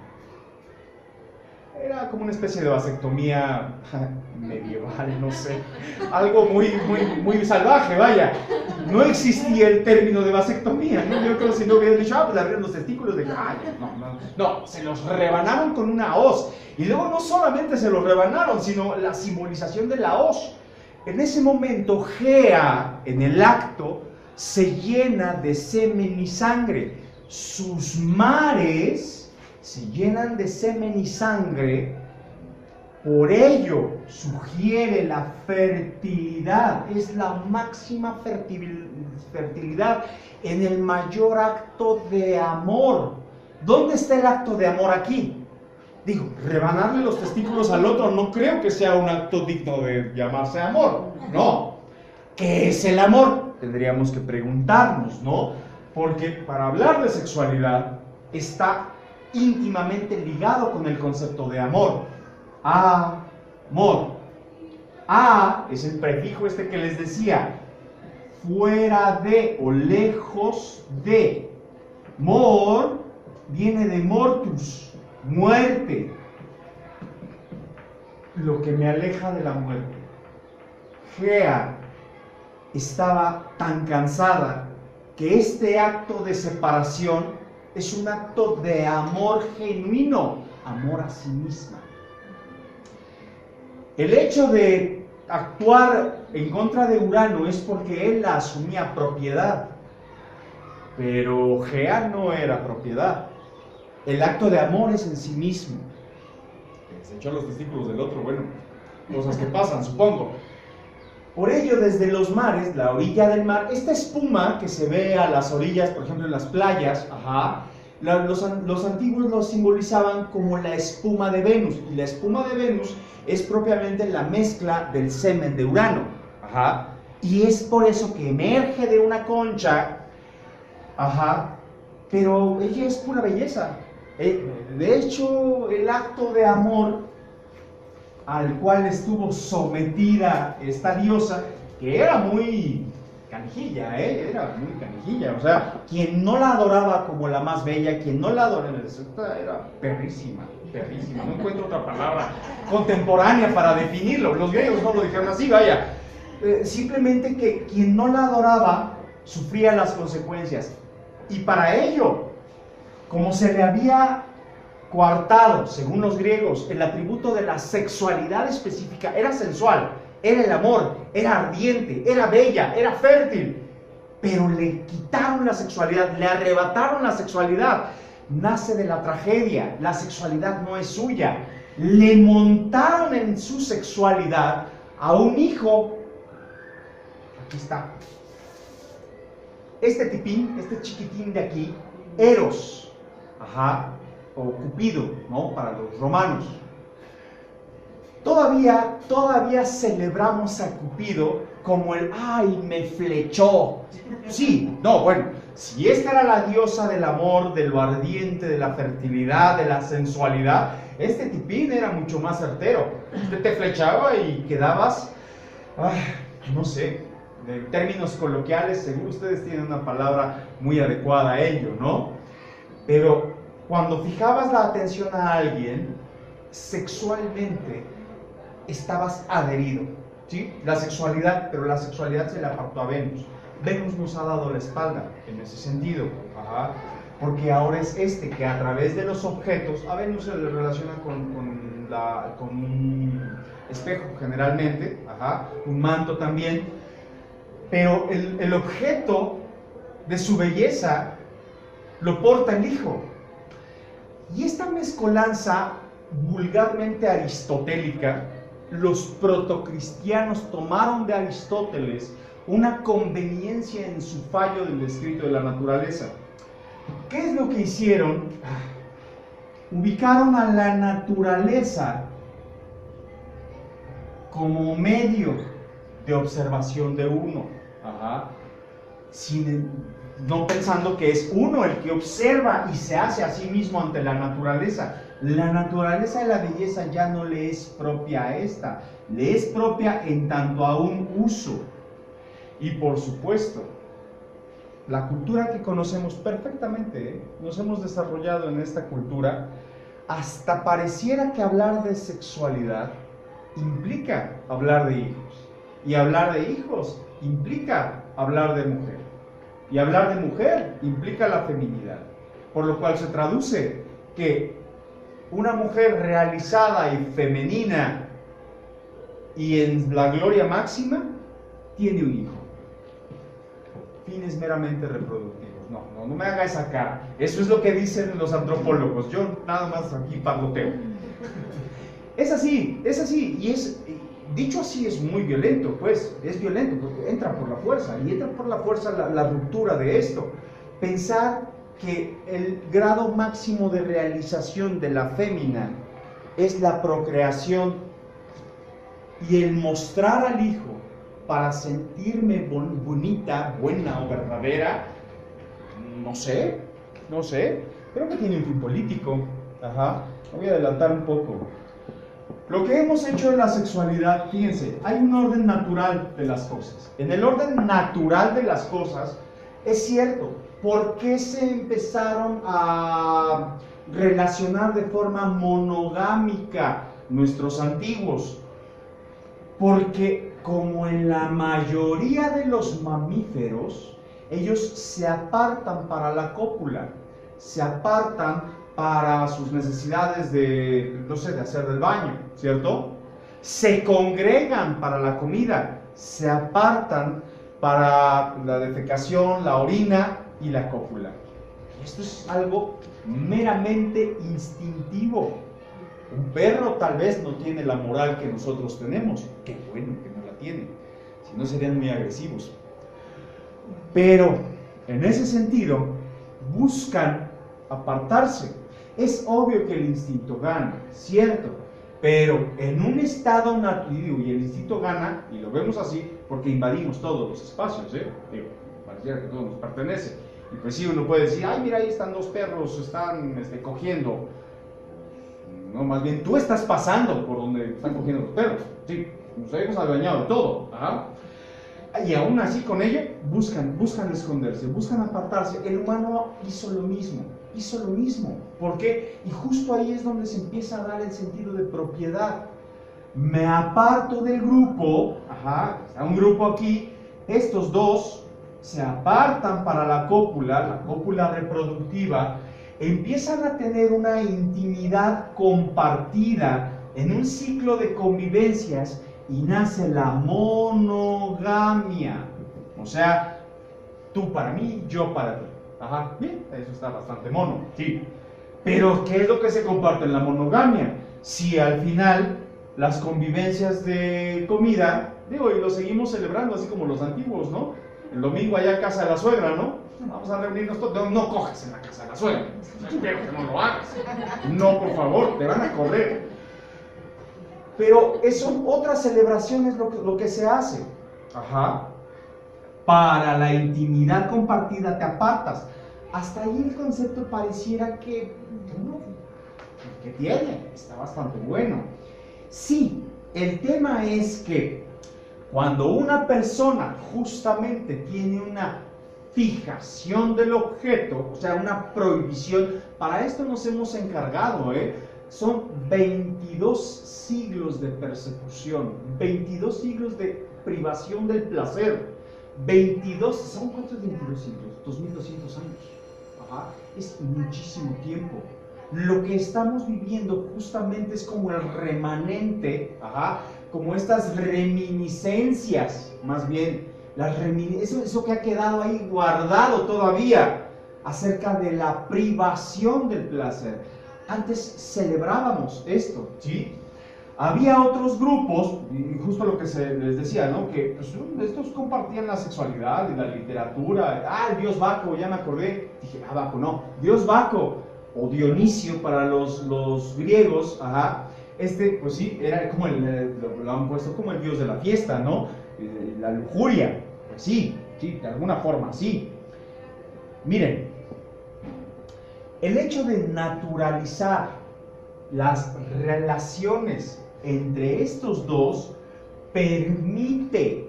Era como una especie de vasectomía medieval, no sé, algo muy salvaje, vaya. No existía el término de vasectomía, ¿no? Yo creo que si no hubieran dicho, pues le abrieron los testículos, no, se los rebanaron con una hoz. Y luego no solamente se los rebanaron, sino la simbolización de la hoz. En ese momento, Gea, en el acto, se llena de semen y sangre. Sus mares se llenan de semen y sangre. Por ello sugiere la fertilidad. Es la máxima fertilidad en el mayor acto de amor. ¿Dónde está el acto de amor aquí? Digo, rebanarle los testículos al otro no creo que sea un acto digno de llamarse amor. No. ¿Qué es el amor? Tendríamos que preguntarnos, ¿no? Porque para hablar de sexualidad está íntimamente ligado con el concepto de amor. Amor. Es el prefijo este que les decía. Fuera de o lejos de. Mor viene de mortus, muerte. Lo que me aleja de la muerte. Gea estaba tan cansada que este acto de separación es un acto de amor genuino, amor a sí misma. El hecho de actuar en contra de Urano es porque él la asumía propiedad, pero Gea no era propiedad. El acto de amor es en sí mismo. Se echó los testículos del otro, bueno, cosas que pasan, supongo. Por ello, desde los mares, la orilla del mar, esta espuma que se ve a las orillas, por ejemplo en las playas, los antiguos lo simbolizaban como la espuma de Venus. Y la espuma de Venus es propiamente la mezcla del semen de Urano. Y es por eso que emerge de una concha, pero ella es pura belleza. De hecho, el acto de amor al cual estuvo sometida esta diosa, que era muy canijilla, era muy canijilla, o sea, quien no la adoraba como la más bella, quien no la adoraba, era perrísima, no encuentro otra palabra contemporánea para definirlo, los griegos no lo dijeron así, vaya, simplemente que quien no la adoraba sufría las consecuencias, y para ello, como se le había coartado, según los griegos, el atributo de la sexualidad específica, era sensual, era el amor, era ardiente, era bella, era fértil, pero le quitaron la sexualidad, le arrebataron la sexualidad. Nace de la tragedia, la sexualidad no es suya. Le montaron en su sexualidad a un hijo, aquí está, este tipín, este chiquitín de aquí, Eros, o Cupido, ¿no? Para los romanos. Todavía celebramos a Cupido como el, ¡ay, me flechó! Sí, no, bueno, si esta era la diosa del amor, de lo ardiente, de la fertilidad, de la sensualidad, este tipín era mucho más certero. Usted te flechaba y quedabas, no sé, en términos coloquiales, seguro ustedes tienen una palabra muy adecuada a ello, ¿no? Pero cuando fijabas la atención a alguien, sexualmente estabas adherido, ¿sí? La sexualidad, pero la sexualidad se le apartó a Venus. Venus nos ha dado la espalda en ese sentido, porque ahora es que a través de los objetos, a Venus se le relaciona con un espejo generalmente, un manto también, pero el objeto de su belleza lo porta el hijo. Y esta mezcolanza vulgarmente aristotélica, los protocristianos tomaron de Aristóteles una conveniencia en su fallo del descrito de la naturaleza. ¿Qué es lo que hicieron? Ubicaron a la naturaleza como medio de observación de uno, no pensando que es uno el que observa y se hace a sí mismo ante la naturaleza. La naturaleza de la belleza ya no le es propia a esta, le es propia en tanto a un uso. Y por supuesto, la cultura que conocemos perfectamente, nos hemos desarrollado en esta cultura, hasta pareciera que hablar de sexualidad implica hablar de hijos. Y hablar de hijos implica hablar de mujer. Y hablar de mujer implica la feminidad. Por lo cual se traduce que una mujer realizada y femenina y en la gloria máxima tiene un hijo. Fines meramente reproductivos. No me haga esa cara. Eso es lo que dicen los antropólogos. Yo nada más aquí parloteo. Es así. Y es, dicho así, es muy violento, pues. Es violento porque entra por la fuerza. Y entra por la fuerza la ruptura de esto. Pensar que el grado máximo de realización de la fémina es la procreación y el mostrar al hijo para sentirme bonita, buena o verdadera, no sé, creo que tiene un fin político. Voy a adelantar un poco. Lo que hemos hecho en la sexualidad, fíjense, hay un orden natural de las cosas. En el orden natural de las cosas, es cierto, ¿por qué se empezaron a relacionar de forma monogámica nuestros antiguos? Porque como en la mayoría de los mamíferos, ellos se apartan para la cópula, se apartan para sus necesidades de, no sé, de hacer del baño, ¿cierto? Se congregan para la comida, se apartan para la defecación, la orina y la cópula. Esto es algo meramente instintivo. Un perro tal vez no tiene la moral que nosotros tenemos. Qué bueno que no la tiene, si no serían muy agresivos. Pero en ese sentido buscan apartarse. Es obvio que el instinto gana, cierto, Pero en un estado natural, y el instinto gana, y lo vemos así, porque invadimos todos los espacios, digo, pareciera que todo nos pertenece. Y pues sí, uno puede decir, ay, mira, ahí están dos perros, están cogiendo. No, más bien tú estás pasando por donde están cogiendo los perros. Sí, nos hemos adueñado de todo. Ajá. Y aún así con ello buscan esconderse, buscan apartarse. El humano hizo lo mismo. ¿Por qué? Y justo ahí es donde se empieza a dar el sentido de propiedad. Me aparto del grupo, está un grupo aquí, estos dos se apartan para la cópula reproductiva, empiezan a tener una intimidad compartida en un ciclo de convivencias y nace la monogamia. O sea, tú para mí, yo para ti. Bien, eso está bastante mono, sí. Pero, ¿qué es lo que se comparte en la monogamia? Si al final las convivencias de comida, digo, y lo seguimos celebrando así como los antiguos, ¿no? El domingo allá a casa de la suegra, ¿no? Vamos a reunirnos todos. No cojas en la casa de la suegra. Espero que no lo hagas. No, por favor, te van a correr. Pero son otras celebraciones lo que se hace. Para la intimidad compartida te apartas. Hasta ahí el concepto pareciera que está bastante bueno. Sí, el tema es que cuando una persona justamente tiene una fijación del objeto, o sea, una prohibición, para esto nos hemos encargado, son 22 siglos de persecución, 22 siglos de privación del placer, 22, ¿saben cuántos 22 siglos? 2200 años. Es muchísimo tiempo. Lo que estamos viviendo justamente es como el remanente, como estas reminiscencias, más bien, eso que ha quedado ahí guardado todavía, acerca de la privación del placer. Antes celebrábamos esto, ¿sí? Había otros grupos, y justo lo que se les decía, ¿no? Que pues, estos compartían la sexualidad y la literatura. El dios Baco, ya me acordé. Dije, Baco, no. Dios Baco, o Dionisio para los griegos, pues sí, era como lo han puesto como el dios de la fiesta, ¿no? La lujuria, pues sí, de alguna forma, sí. Miren, el hecho de naturalizar las relaciones entre estos dos permite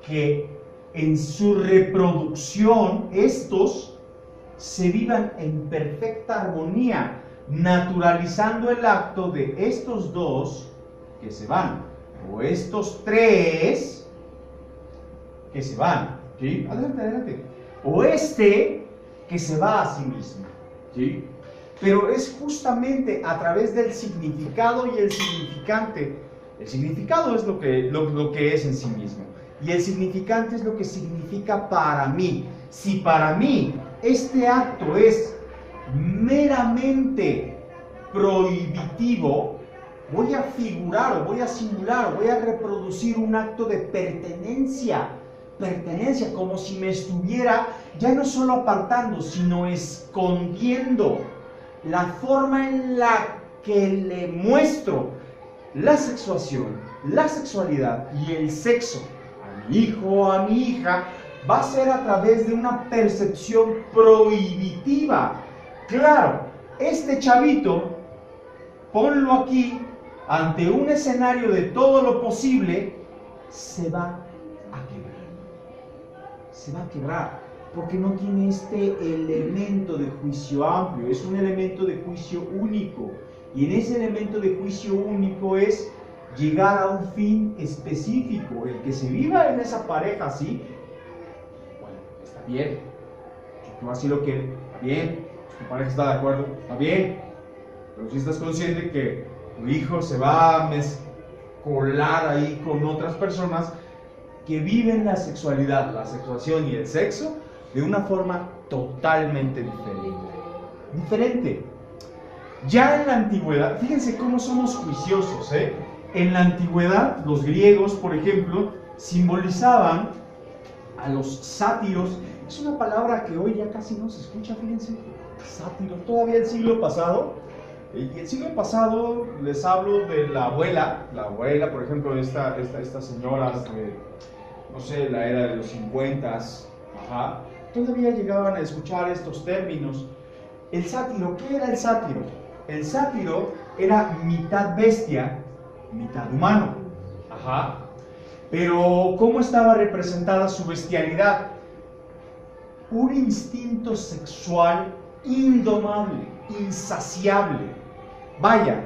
que en su reproducción estos se vivan en perfecta armonía, naturalizando el acto de estos dos que se van, o estos tres que se van, ¿sí? Adelante. O que se va a sí mismo, ¿sí? Pero es justamente a través del significado y el significante. El significado es lo que es en sí mismo. Y el significante es lo que significa para mí. Si para mí este acto es meramente prohibitivo, voy a figurar o voy a simular o voy a reproducir un acto de pertenencia, como si me estuviera ya no solo apartando, sino escondiendo la forma en la que le muestro la sexuación, la sexualidad y el sexo a mi hijo o a mi hija, va a ser a través de una percepción prohibitiva. Claro, este chavito, ponlo aquí, ante un escenario de todo lo posible, se va a quebrar, porque no tiene este elemento de juicio amplio, es un elemento de juicio único, y en ese elemento de juicio único es llegar a un fin específico. El que se viva en esa pareja así, bueno, está bien, si tú así lo quieres, está bien, si tu pareja está de acuerdo, está bien, pero si estás consciente que tu hijo se va a mezcolar ahí con otras personas que viven la sexualidad, la sexuación y el sexo de una forma totalmente diferente. Ya en la antigüedad, fíjense cómo somos juiciosos, En la antigüedad, los griegos, por ejemplo, simbolizaban a los sátiros. Es una palabra que hoy ya casi no se escucha, fíjense, sátiro. Todavía el siglo pasado, Y el siglo pasado les hablo de la abuela, por ejemplo, estas señoras de, no sé, la era de los 50, ajá, todavía llegaban a escuchar estos términos. El sátiro, ¿qué era el sátiro? El sátiro era mitad bestia, mitad humano, ajá. Pero ¿cómo estaba representada su bestialidad? Un instinto sexual indomable, insaciable. Vaya,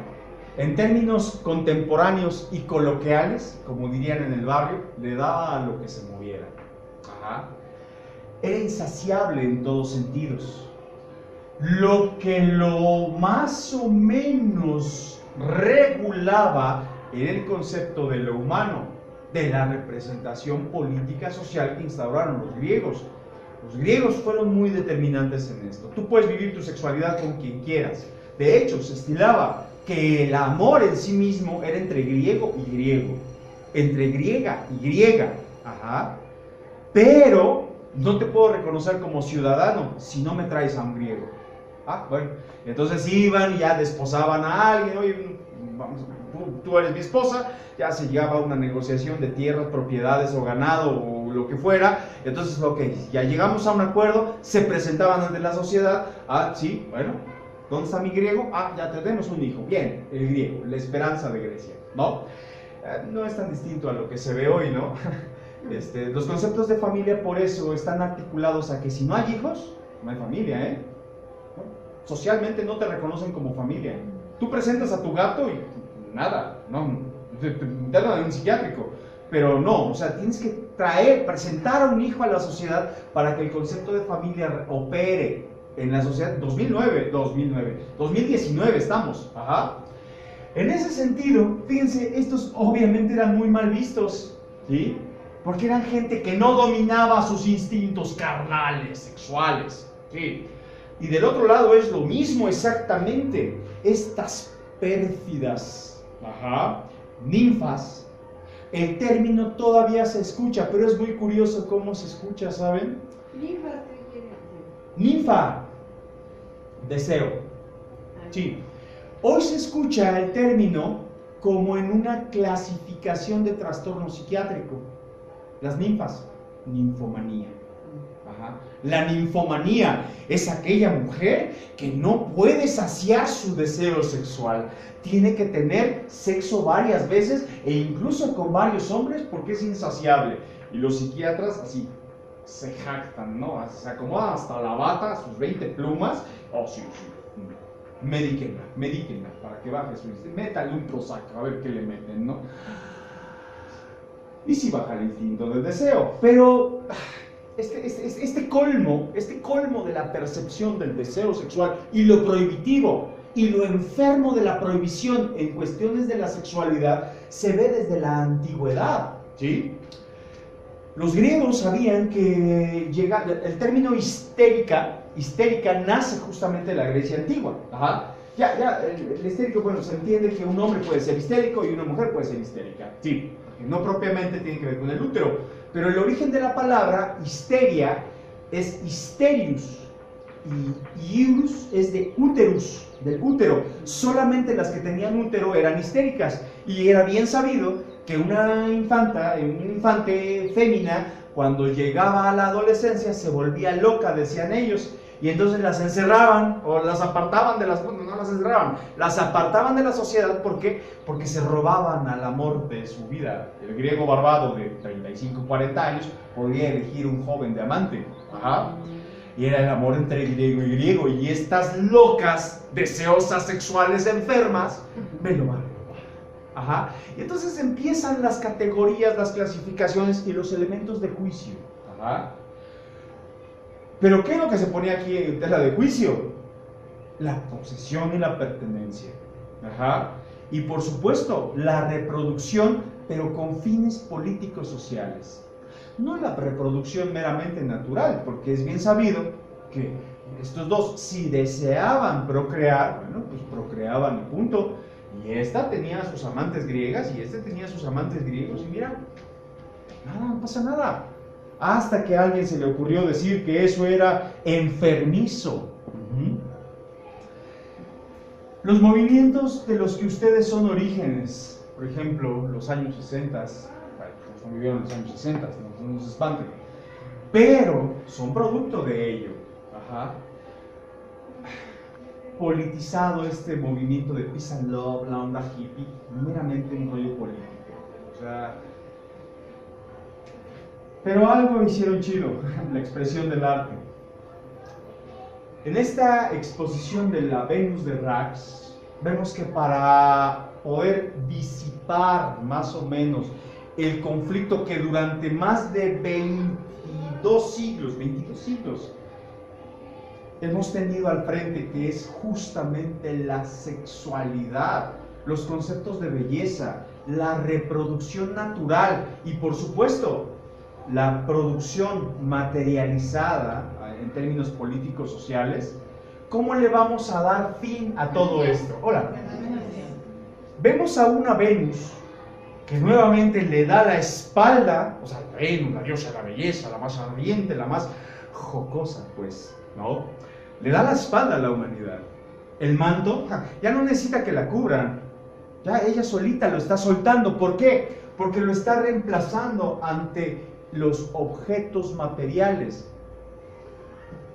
en términos contemporáneos y coloquiales, como dirían en el barrio, le daba a lo que se moviera. Ajá. Era insaciable en todos sentidos. Lo que lo más o menos regulaba era el concepto de lo humano, de la representación política social que instauraron los griegos. Los griegos fueron muy determinantes en esto. Tú puedes vivir tu sexualidad con quien quieras. De hecho, se estilaba que el amor en sí mismo era entre griego y griego, entre griega y griega. Ajá. Pero no te puedo reconocer como ciudadano si no me traes a un griego. Ah, bueno. Entonces iban y ya desposaban a alguien. Oye, vamos, tú eres mi esposa. Ya se llegaba a una negociación de tierras, propiedades o ganado o lo que fuera. Entonces, ok, ya llegamos a un acuerdo, se presentaban ante la sociedad. Ah, sí, bueno, ¿dónde está mi griego? Ah, ya tenemos un hijo. Bien, el griego, la esperanza de Grecia, ¿no? No es tan distinto a lo que se ve hoy, ¿no? Los conceptos de familia por eso están articulados a que si no hay hijos, no hay familia, ¿eh? ¿No? Socialmente no te reconocen como familia. Tú presentas a tu gato y nada, no, te internan en un psiquiátrico. Pero no, o sea, tienes que presentar a un hijo a la sociedad para que el concepto de familia opere en la sociedad. 2019 estamos, ajá. En ese sentido, fíjense, estos obviamente eran muy mal vistos, ¿sí? Porque eran gente que no dominaba sus instintos carnales, sexuales, ¿sí? Y del otro lado es lo mismo exactamente, estas pérfidas, ajá, ninfas. El término todavía se escucha, pero es muy curioso cómo se escucha, ¿saben? Ninfa, ¿qué quiere decir? Ninfa, deseo. Sí. Hoy se escucha el término como en una clasificación de trastorno psiquiátrico. Las ninfas, ninfomanía. Ajá. La ninfomanía es aquella mujer que no puede saciar su deseo sexual. Tiene que tener sexo varias veces e incluso con varios hombres porque es insaciable. Y los psiquiatras así se jactan, ¿no? Se acomodan hasta la bata, sus 20 plumas. Oh, sí, sí. Medíquenla para que baje su instinto. Métale un Prozac, a ver qué le meten, ¿no? Y sí baja el instinto del deseo. Pero este colmo de la percepción del deseo sexual y lo prohibitivo y lo enfermo de la prohibición en cuestiones de la sexualidad se ve desde la antigüedad, ¿sí? Los griegos sabían que el término histérica nace justamente de la Grecia antigua. Ajá. El histérico, bueno, se entiende que un hombre puede ser histérico y una mujer puede ser histérica, sí, no propiamente tiene que ver con el útero, pero el origen de la palabra histeria es histerius y iurus es de úterus, del útero. Solamente las que tenían útero eran histéricas y era bien sabido que un infante fémina cuando llegaba a la adolescencia se volvía loca, decían ellos, y entonces las encerraban o las apartaban de las, bueno, no las encerraban, las apartaban de la sociedad. ¿Por qué? Porque se robaban al amor de su vida. El griego barbado de 35, 40 años podía elegir un joven de amante. Ajá. Y era el amor entre griego y griego. Y estas locas, deseosas, sexuales, enfermas, me lo van a robar. Ajá. Y entonces empiezan las categorías, las clasificaciones y los elementos de juicio. Ajá. Pero ¿qué es lo que se pone aquí en tela de juicio? La posesión y la pertenencia. Ajá. Y por supuesto, la reproducción, pero con fines políticos sociales. No la reproducción meramente natural, porque es bien sabido que estos dos, si deseaban procrear, bueno, pues procreaban y punto. Y esta tenía a sus amantes griegas y este tenía a sus amantes griegos y mira, nada, no pasa nada. Hasta que a alguien se le ocurrió decir que eso era enfermizo. Los movimientos de los que ustedes son orígenes, por ejemplo, los años 60, bueno, no vivieron los años 60, no nos espanten, pero son producto de ello. Ajá. Politizado este movimiento de peace and love, la onda hippie, meramente un rollo político. O sea, pero algo hicieron chido, la expresión del arte. En esta exposición de la Venus de Rax, vemos que para poder disipar más o menos el conflicto que durante más de 22 siglos, hemos tenido al frente, que es justamente la sexualidad, los conceptos de belleza, la reproducción natural y, por supuesto, la producción materializada en términos políticos sociales. ¿Cómo le vamos a dar fin a todo esto? Hola. Vemos a una Venus que nuevamente le da la espalda, o sea, la Venus, la diosa de la belleza, la más ardiente, la más jocosa, pues, ¿no? Le da la espalda a la humanidad. El manto ya no necesita que la cubran, ya ella solita lo está soltando. ¿Por qué? Porque lo está reemplazando ante los objetos materiales.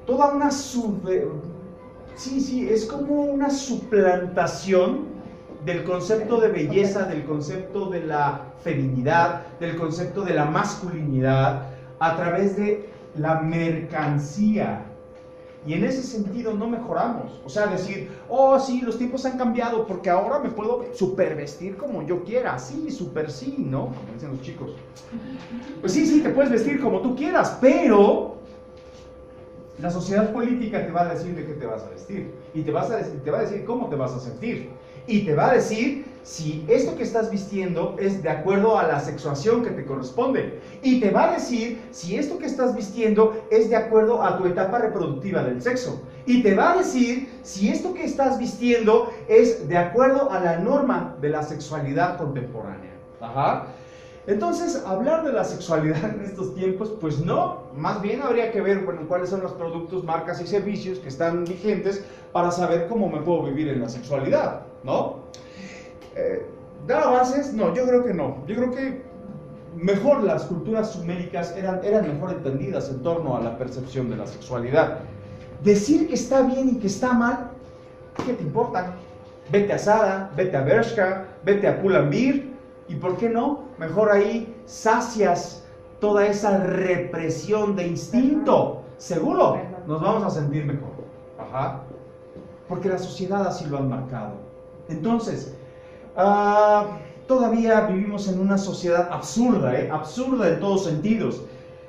Toda una es como una suplantación del concepto de belleza, del concepto de la feminidad, del concepto de la masculinidad, a través de la mercancía. Y en ese sentido no mejoramos. O sea, decir, oh sí, los tiempos han cambiado porque ahora me puedo supervestir como yo quiera. Sí, super sí, ¿no? Como dicen los chicos. Pues sí, te puedes vestir como tú quieras, pero la sociedad política te va a decir de qué te vas a vestir. Y te va a decir cómo te vas a sentir. Y te va a decir si esto que estás vistiendo es de acuerdo a la sexuación que te corresponde. Y te va a decir si esto que estás vistiendo es de acuerdo a tu etapa reproductiva del sexo. Y te va a decir si esto que estás vistiendo es de acuerdo a la norma de la sexualidad contemporánea. Ajá. Entonces, hablar de la sexualidad en estos tiempos, pues no, más bien habría que ver, bueno, cuáles son los productos, marcas y servicios que están vigentes para saber cómo me puedo vivir en la sexualidad, ¿no? ¿Dar avances? No, yo creo que no. Yo creo que mejor las culturas suméricas eran mejor entendidas en torno a la percepción de la sexualidad. Decir que está bien y que está mal, ¿qué te importa? Vete a Sara, vete a Bershka, vete a Pull & Bear. ¿Y por qué no? Mejor ahí sacias toda esa represión de instinto. Seguro nos vamos a sentir mejor. Ajá. Porque la sociedad así lo ha marcado. Entonces, todavía vivimos en una sociedad absurda, absurda en todos sentidos.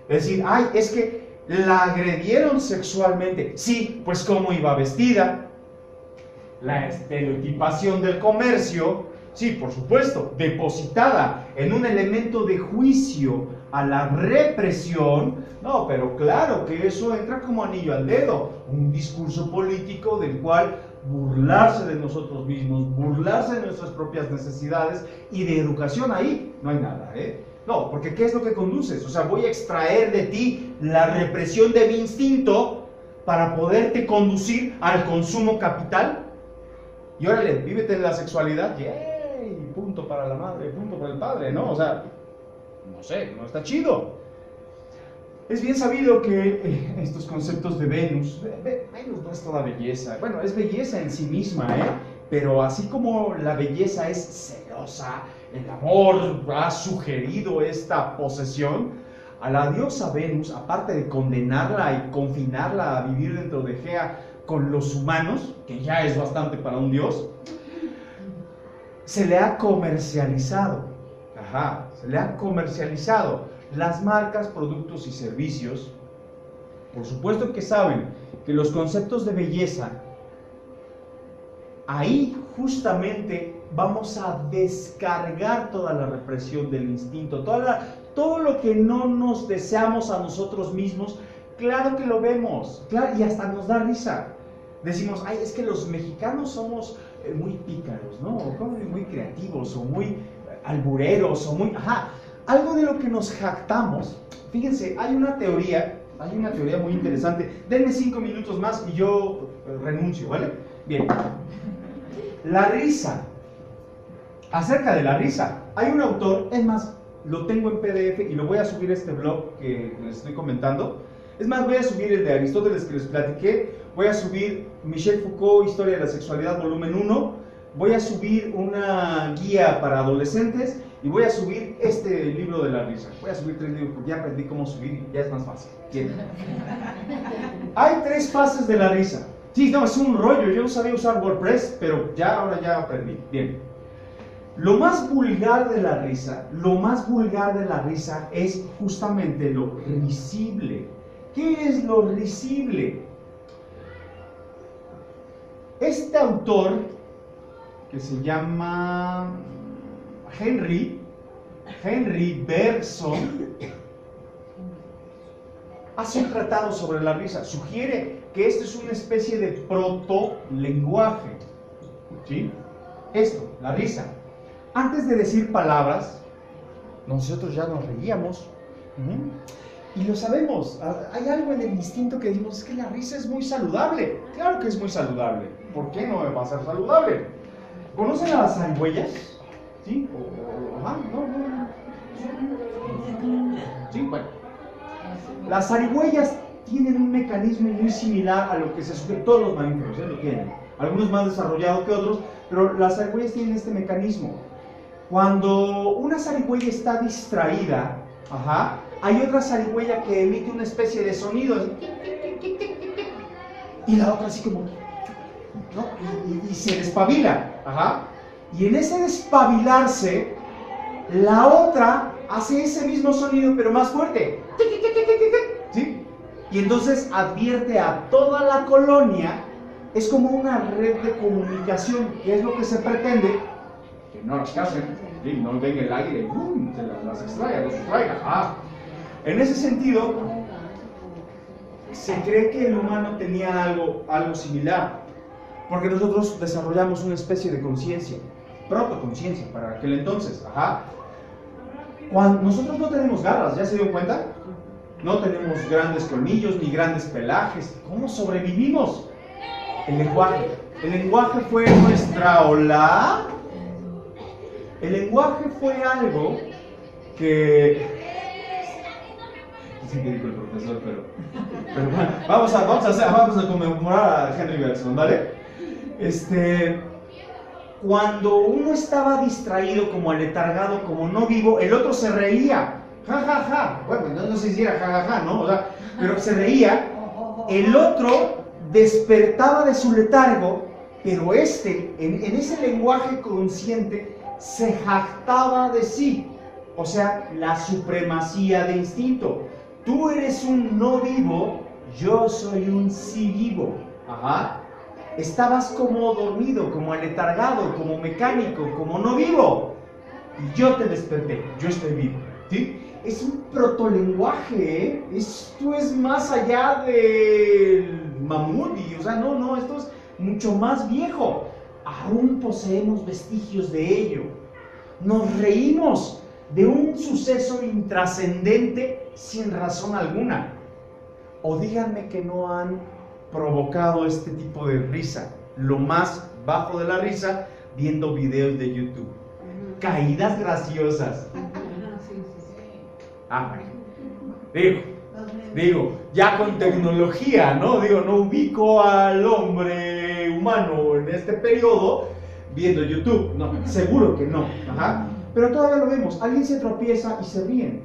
Es decir, ay, es que la agredieron sexualmente. Sí, pues cómo iba vestida. La estereotipación del comercio. Sí, por supuesto, depositada en un elemento de juicio a la represión. No, pero claro que eso entra como anillo al dedo. Un discurso político del cual burlarse de nosotros mismos, burlarse de nuestras propias necesidades, y de educación ahí no hay nada, No, porque ¿qué es lo que conduces? O sea, voy a extraer de ti la represión de mi instinto para poderte conducir al consumo capital. Y órale, vívete en la sexualidad. ¡Yay! Punto para la madre, punto para el padre, ¿no? O sea, no sé, no está chido. Es bien sabido que estos conceptos de Venus no es toda belleza. Bueno, es belleza en sí misma, pero así como la belleza es celosa, el amor ha sugerido esta posesión, a la diosa Venus, aparte de condenarla y confinarla a vivir dentro de Gea con los humanos, que ya es bastante para un dios, se le ha comercializado. Ajá, se le ha comercializado. Las marcas, productos y servicios, por supuesto que saben que los conceptos de belleza, ahí justamente vamos a descargar toda la represión del instinto, todo lo que no nos deseamos a nosotros mismos. Claro que lo vemos, claro, y hasta nos da risa. Decimos, ay, es que los mexicanos somos muy pícaros, ¿no? O muy creativos, o muy albureros, o muy... Ajá. Algo de lo que nos jactamos. Fíjense, hay una teoría muy interesante. Denme 5 minutos más y yo renuncio, ¿vale? Bien. La risa. Acerca de la risa, hay un autor, es más, lo tengo en PDF y lo voy a subir a este blog que les estoy comentando. Es más, voy a subir el de Aristóteles que les platiqué, voy a subir Michel Foucault, Historia de la Sexualidad, volumen 1, voy a subir una guía para adolescentes y voy a subir este libro de la risa. Voy a subir 3 libros porque ya aprendí cómo subir y ya es más fácil. Bien. Hay 3 fases de la risa. Sí, no, es un rollo, yo no sabía usar WordPress, pero ahora ya aprendí. Bien. Lo más vulgar de la risa, es justamente lo risible. ¿Qué es lo risible? Este autor, que se llama Henry Bergson, hace un tratado sobre la risa. Sugiere que esto es una especie de proto-lenguaje. ¿Sí? Esto, la risa. Antes de decir palabras, nosotros ya nos reíamos. Y lo sabemos. Hay algo en el instinto que decimos, es que la risa es muy saludable. Claro que es muy saludable. ¿Por qué no va a ser saludable? ¿Conocen a las zarigüeyas? ¿Sí? No. Sí, bueno. Las zarigüeyas tienen un mecanismo muy similar a lo que se sugiere. Todos los mamíferos lo tienen. Algunos más desarrollados que otros, pero las zarigüeyas tienen este mecanismo. Cuando una zarigüeya está distraída, hay otra zarigüeya que emite una especie de sonido, así, y la otra así como, ¿no? y se despabila, y en ese despabilarse, la otra hace ese mismo sonido pero más fuerte, ¿sí? Y entonces advierte a toda la colonia. Es como una red de comunicación, que es lo que se pretende, que no las casen, ¿sí? No venga el aire y se las extraiga, los sustraiga. En ese sentido, se cree que el humano tenía algo similar, porque nosotros desarrollamos una especie de conciencia, protoconciencia para aquel entonces. Cuando nosotros no tenemos garras, ¿ya se dio cuenta? No tenemos grandes colmillos ni grandes pelajes. ¿Cómo sobrevivimos? El lenguaje. El lenguaje fue nuestra ola. El lenguaje fue algo que... Sí que dijo el profesor, pero bueno, vamos a conmemorar a Henry Bergson, ¿vale? Cuando uno estaba distraído, como aletargado, como no vivo, el otro se reía. Bueno, no sé si era ¿no? O sea, pero se reía. El otro despertaba de su letargo, pero en ese lenguaje consciente, se jactaba de sí. O sea, la supremacía de instinto. Tú eres un no vivo, yo soy un sí vivo. Estabas como dormido, como aletargado, como mecánico, como no vivo. Y yo te desperté, yo estoy vivo. ¿Sí? Es un protolenguaje, ¿eh? Esto es más allá del mamut, o sea, no, esto es mucho más viejo. Aún poseemos vestigios de ello. Nos reímos de un suceso intrascendente sin razón alguna. O díganme que no han provocado este tipo de risa, lo más bajo de la risa, viendo videos de YouTube. Caídas graciosas. Digo, ya con tecnología, ¿no? No ubico al hombre humano en este periodo viendo YouTube, no, seguro que no, pero todavía lo vemos, alguien se tropieza y se ríen,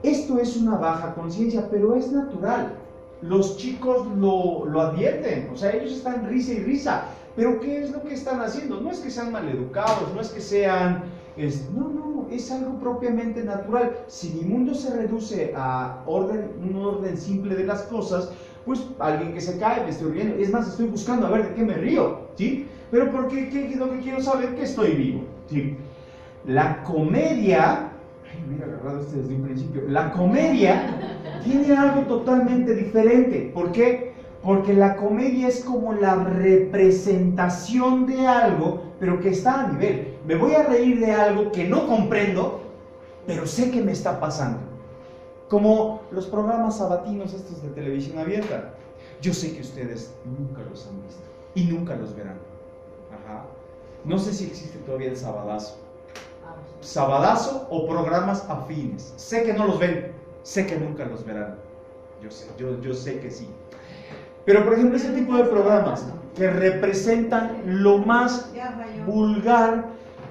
Esto es una baja conciencia, pero es natural. Los chicos lo advierten, o sea, ellos están risa y risa, pero ¿qué es lo que están haciendo? No es que sean maleducados, no es que sean... No, es algo propiamente natural. Si mi mundo se reduce a un orden simple de las cosas, pues alguien que se cae, me estoy riendo. Es más, estoy buscando a ver de qué me río, ¿sí? Pero porque ¿qué es lo que quiero saber? Que estoy vivo, ¿sí? La comedia... me hubiera agarrado desde un principio. La comedia tiene algo totalmente diferente. ¿Por qué? Porque la comedia es como la representación de algo, pero que está a nivel. Me voy a reír de algo que no comprendo, pero sé que me está pasando. Como los programas sabatinos estos de televisión abierta. Yo sé que ustedes nunca los han visto y nunca los verán. No sé si existe todavía el Sabadazo. Sabadazo o programas afines. Sé que no los ven, sé que nunca los verán. Yo sé que sí. Pero por ejemplo, ese tipo de programas que representan lo más vulgar,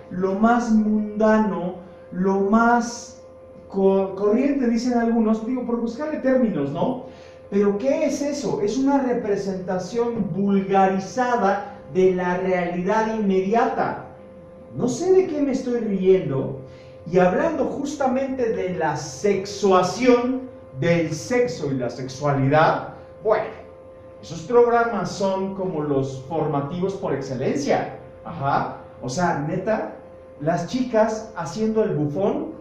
lo más mundano, lo más corriente, dicen algunos, digo, por buscarle términos, ¿no? Pero ¿qué es eso? Es una representación vulgarizada de la realidad inmediata. No sé de qué me estoy riendo, y hablando justamente de la sexuación del sexo y la sexualidad, bueno, esos programas son como los formativos por excelencia. Ajá. O sea, neta, las chicas haciendo el bufón,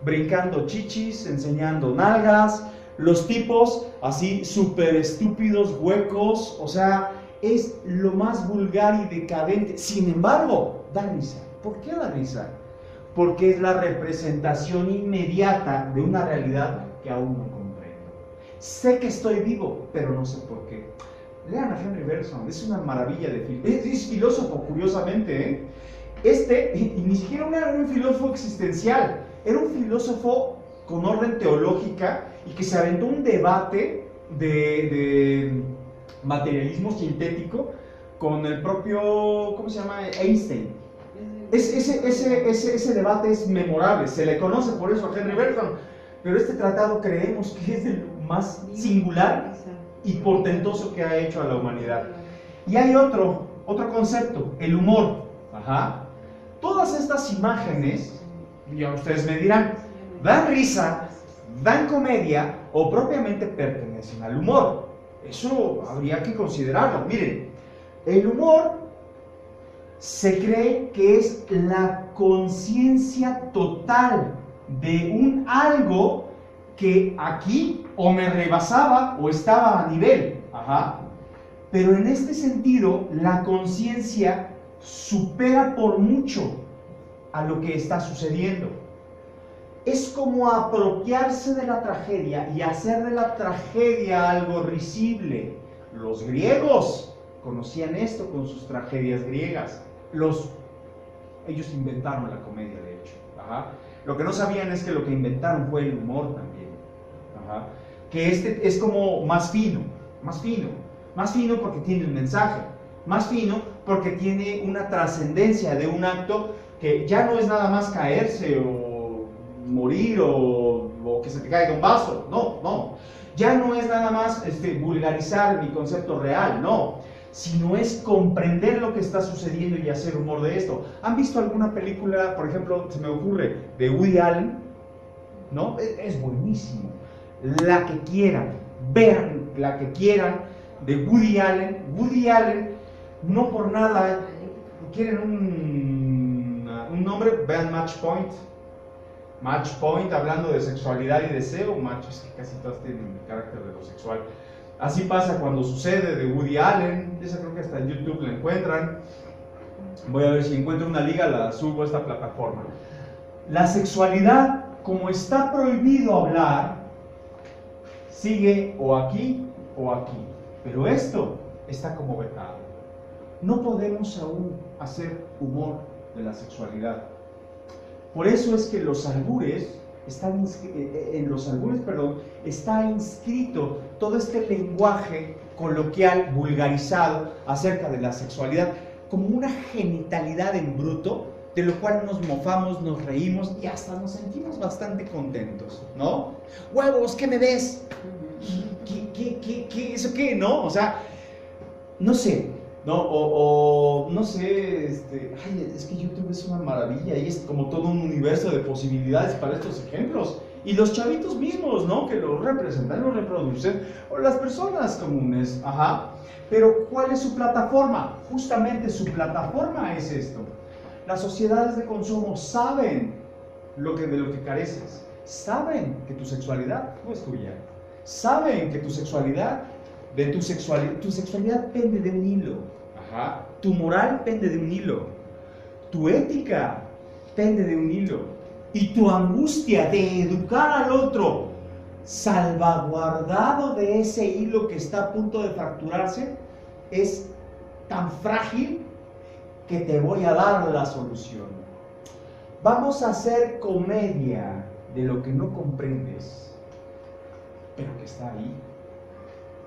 brincando chichis, enseñando nalgas, los tipos así súper estúpidos, huecos, o sea, es lo más vulgar y decadente. Sin embargo, da risa. ¿Por qué da risa? Porque es la representación inmediata de una realidad que aún no comprendo. Sé que estoy vivo, pero no sé por qué. Lean a Henry Bergson, es una maravilla de filósofo. Es filósofo, curiosamente, ¿eh? Y ni siquiera era un filósofo existencial, era un filósofo con orden teológica y que se aventó un debate de materialismo sintético con el propio, ¿cómo se llama? Einstein. Ese debate es memorable, se le conoce por eso a Henry Bergson, pero este tratado creemos que es el más singular y portentoso que ha hecho a la humanidad. Y hay otro concepto, el humor. Ajá. Todas estas imágenes, ya ustedes me dirán, dan risa, dan comedia o propiamente pertenecen al humor. Eso habría que considerarlo. Miren, el humor se cree que es la conciencia total de un algo que aquí o me rebasaba o estaba a nivel. Ajá. Pero en este sentido, la conciencia supera por mucho a lo que está sucediendo. Es como apropiarse de la tragedia y hacer de la tragedia algo risible. Los griegos conocían esto con sus tragedias griegas. Ellos inventaron la comedia, de hecho. Ajá. Lo que no sabían es que lo que inventaron fue el humor también. Ajá. Que este es como más fino porque tiene un mensaje, más fino porque tiene una trascendencia de un acto que ya no es nada más caerse o morir o que se te caiga un vaso, no, ya no es nada más vulgarizar mi concepto real, no, sino es comprender lo que está sucediendo y hacer humor de esto. ¿Han visto alguna película, por ejemplo, se me ocurre, de Woody Allen? ¿No? Es buenísimo. La que quieran, vean la que quieran de Woody Allen. Woody Allen, no por nada, quieren un nombre, vean Match Point. Match Point, hablando de sexualidad y deseo. Es que casi todas tienen carácter de lo sexual. Así pasa cuando sucede, de Woody Allen. Esa creo que hasta en YouTube la encuentran. Voy a ver si encuentro una liga, la subo a esta plataforma. La sexualidad, como está prohibido hablar, sigue o aquí o aquí. Pero esto está como vetado. No podemos aún hacer humor de la sexualidad. Por eso es que los albures en los albures, está inscrito todo este lenguaje coloquial, vulgarizado acerca de la sexualidad, como una genitalidad en bruto, de lo cual nos mofamos, nos reímos y hasta nos sentimos bastante contentos, ¿no? ¡Huevos, qué me ves! ¿Qué eso qué? ¿No? O sea, no sé, ¿no? No sé, es que YouTube es una maravilla y es como todo un universo de posibilidades para estos ejemplos. Y los chavitos mismos, ¿no? Que lo representan, lo reproducen, o las personas comunes, ajá. Pero ¿cuál es su plataforma? Justamente su plataforma es esto. Las sociedades de consumo saben de lo que careces, saben que tu sexualidad no es tuya, saben que tu sexualidad pende de un hilo. Ajá. Tu moral pende de un hilo, tu ética pende de un hilo, y tu angustia de educar al otro, salvaguardado de ese hilo que está a punto de fracturarse, es tan frágil que te voy a dar la solución. Vamos a hacer comedia de lo que no comprendes, pero que está ahí.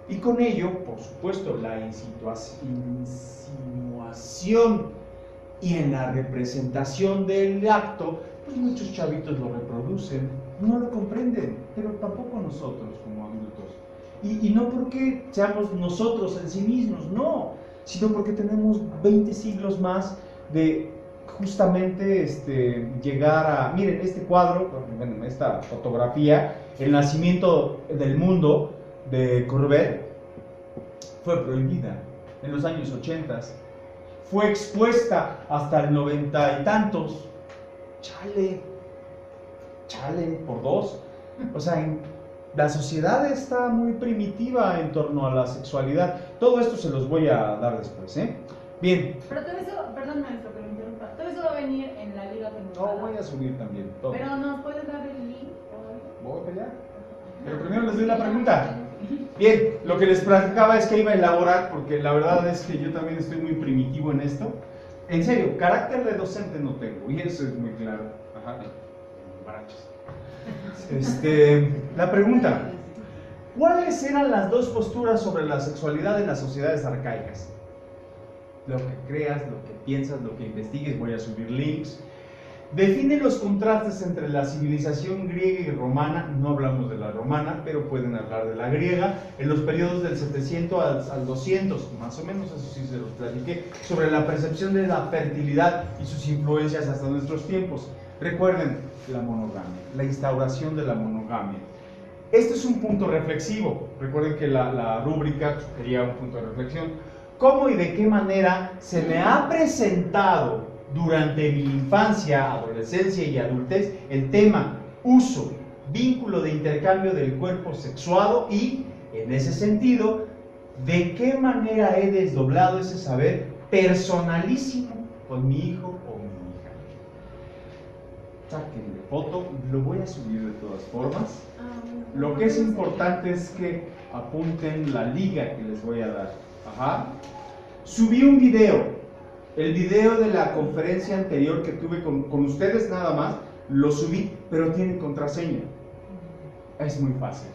Y con ello, por supuesto, la insinuación y en la representación del acto, pues muchos chavitos lo reproducen, no lo comprenden, pero tampoco nosotros como adultos. Y no porque seamos nosotros en sí mismos, no, sino porque tenemos 20 siglos más de justamente llegar a, miren, este cuadro, bueno, esta fotografía, el nacimiento del mundo de Courbet, fue prohibida en los años 80, fue expuesta hasta el 90 y tantos, chale por dos, o sea, la sociedad está muy primitiva en torno a la sexualidad. Todo esto se los voy a dar después, ¿eh? Bien. Pero todo eso, perdón maestro que me interrumpa, todo eso va a venir en la liga temporal. No, voy a subir también todo. Pero ¿nos puedes dar el link? Voy para allá. Pero primero les doy la pregunta. Bien, lo que les platicaba es que iba a elaborar, porque la verdad es que yo también estoy muy primitivo en esto. En serio, carácter de docente no tengo, y eso es muy claro. Ajá, barachos. La pregunta: ¿cuáles eran las dos posturas sobre la sexualidad en las sociedades arcaicas? Lo que creas, lo que piensas, lo que investigues, voy a subir links. Define los contrastes entre la civilización griega y romana, no hablamos de la romana, pero pueden hablar de la griega, en los periodos del 700 al 200, más o menos, eso sí se los platiqué, sobre la percepción de la fertilidad y sus influencias hasta nuestros tiempos. Recuerden la monogamia, la instauración de la monogamia. Este es un punto reflexivo, recuerden que la rúbrica sería un punto de reflexión. ¿Cómo y de qué manera se me ha presentado durante mi infancia, adolescencia y adultez el tema uso, vínculo de intercambio del cuerpo sexuado y, en ese sentido, de qué manera he desdoblado ese saber personalísimo con mi hijo o mi hija? Sáquenle foto, lo voy a subir de todas formas. Lo que es importante es que apunten la liga que les voy a dar. Ajá. Subí un video. El video de la conferencia anterior que tuve con ustedes nada más, lo subí, pero tiene contraseña. Es muy fácil.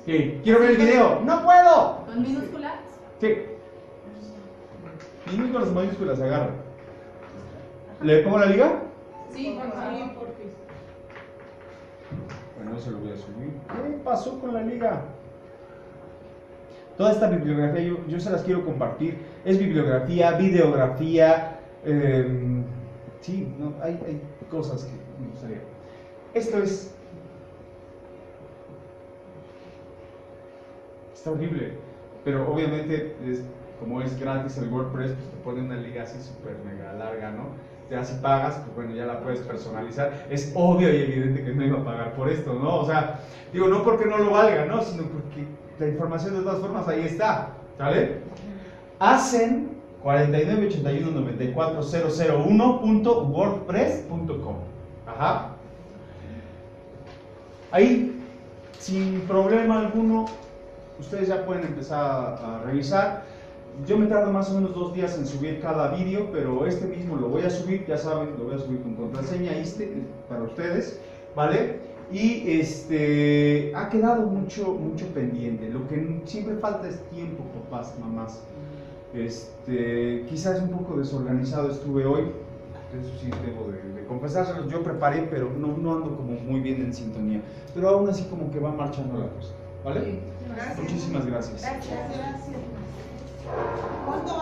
¿Qué? ¿Quiero ver el video? ¡No puedo! ¿Con minúsculas? Sí. Minúsculas, mayúsculas, agarra. ¿Le pongo la liga? Sí, por favor. Bueno, se lo voy a subir. ¿Qué pasó con la liga? Toda esta bibliografía yo se las quiero compartir. Es bibliografía, videografía. Sí, no, hay cosas que me gustaría. Esto está horrible, pero obviamente como es gratis el WordPress, pues te pone una liga así súper mega larga, ¿no? Ya si pagas, pues bueno, ya la puedes personalizar. Es obvio y evidente que no iba a pagar por esto, ¿no? O sea, digo, no porque no lo valga, ¿no? Sino porque la información de todas formas ahí está, ¿vale? Hacen 4981-94001.wordpress.com. Ajá. Ahí, sin problema alguno, ustedes ya pueden empezar a revisar. Yo me tardo más o menos 2 días en subir cada vídeo, pero este mismo lo voy a subir, ya saben, lo voy a subir con contraseña para ustedes, ¿vale? Y ha quedado mucho pendiente. Lo que siempre falta es tiempo, papás, mamás. Quizás un poco desorganizado estuve hoy, eso sí debo de confesárselos. Yo preparé, pero no ando como muy bien en sintonía. Pero aún así como que va marchando la cosa, ¿vale? Gracias. Muchísimas gracias. Gracias. ¿Cuánto vas a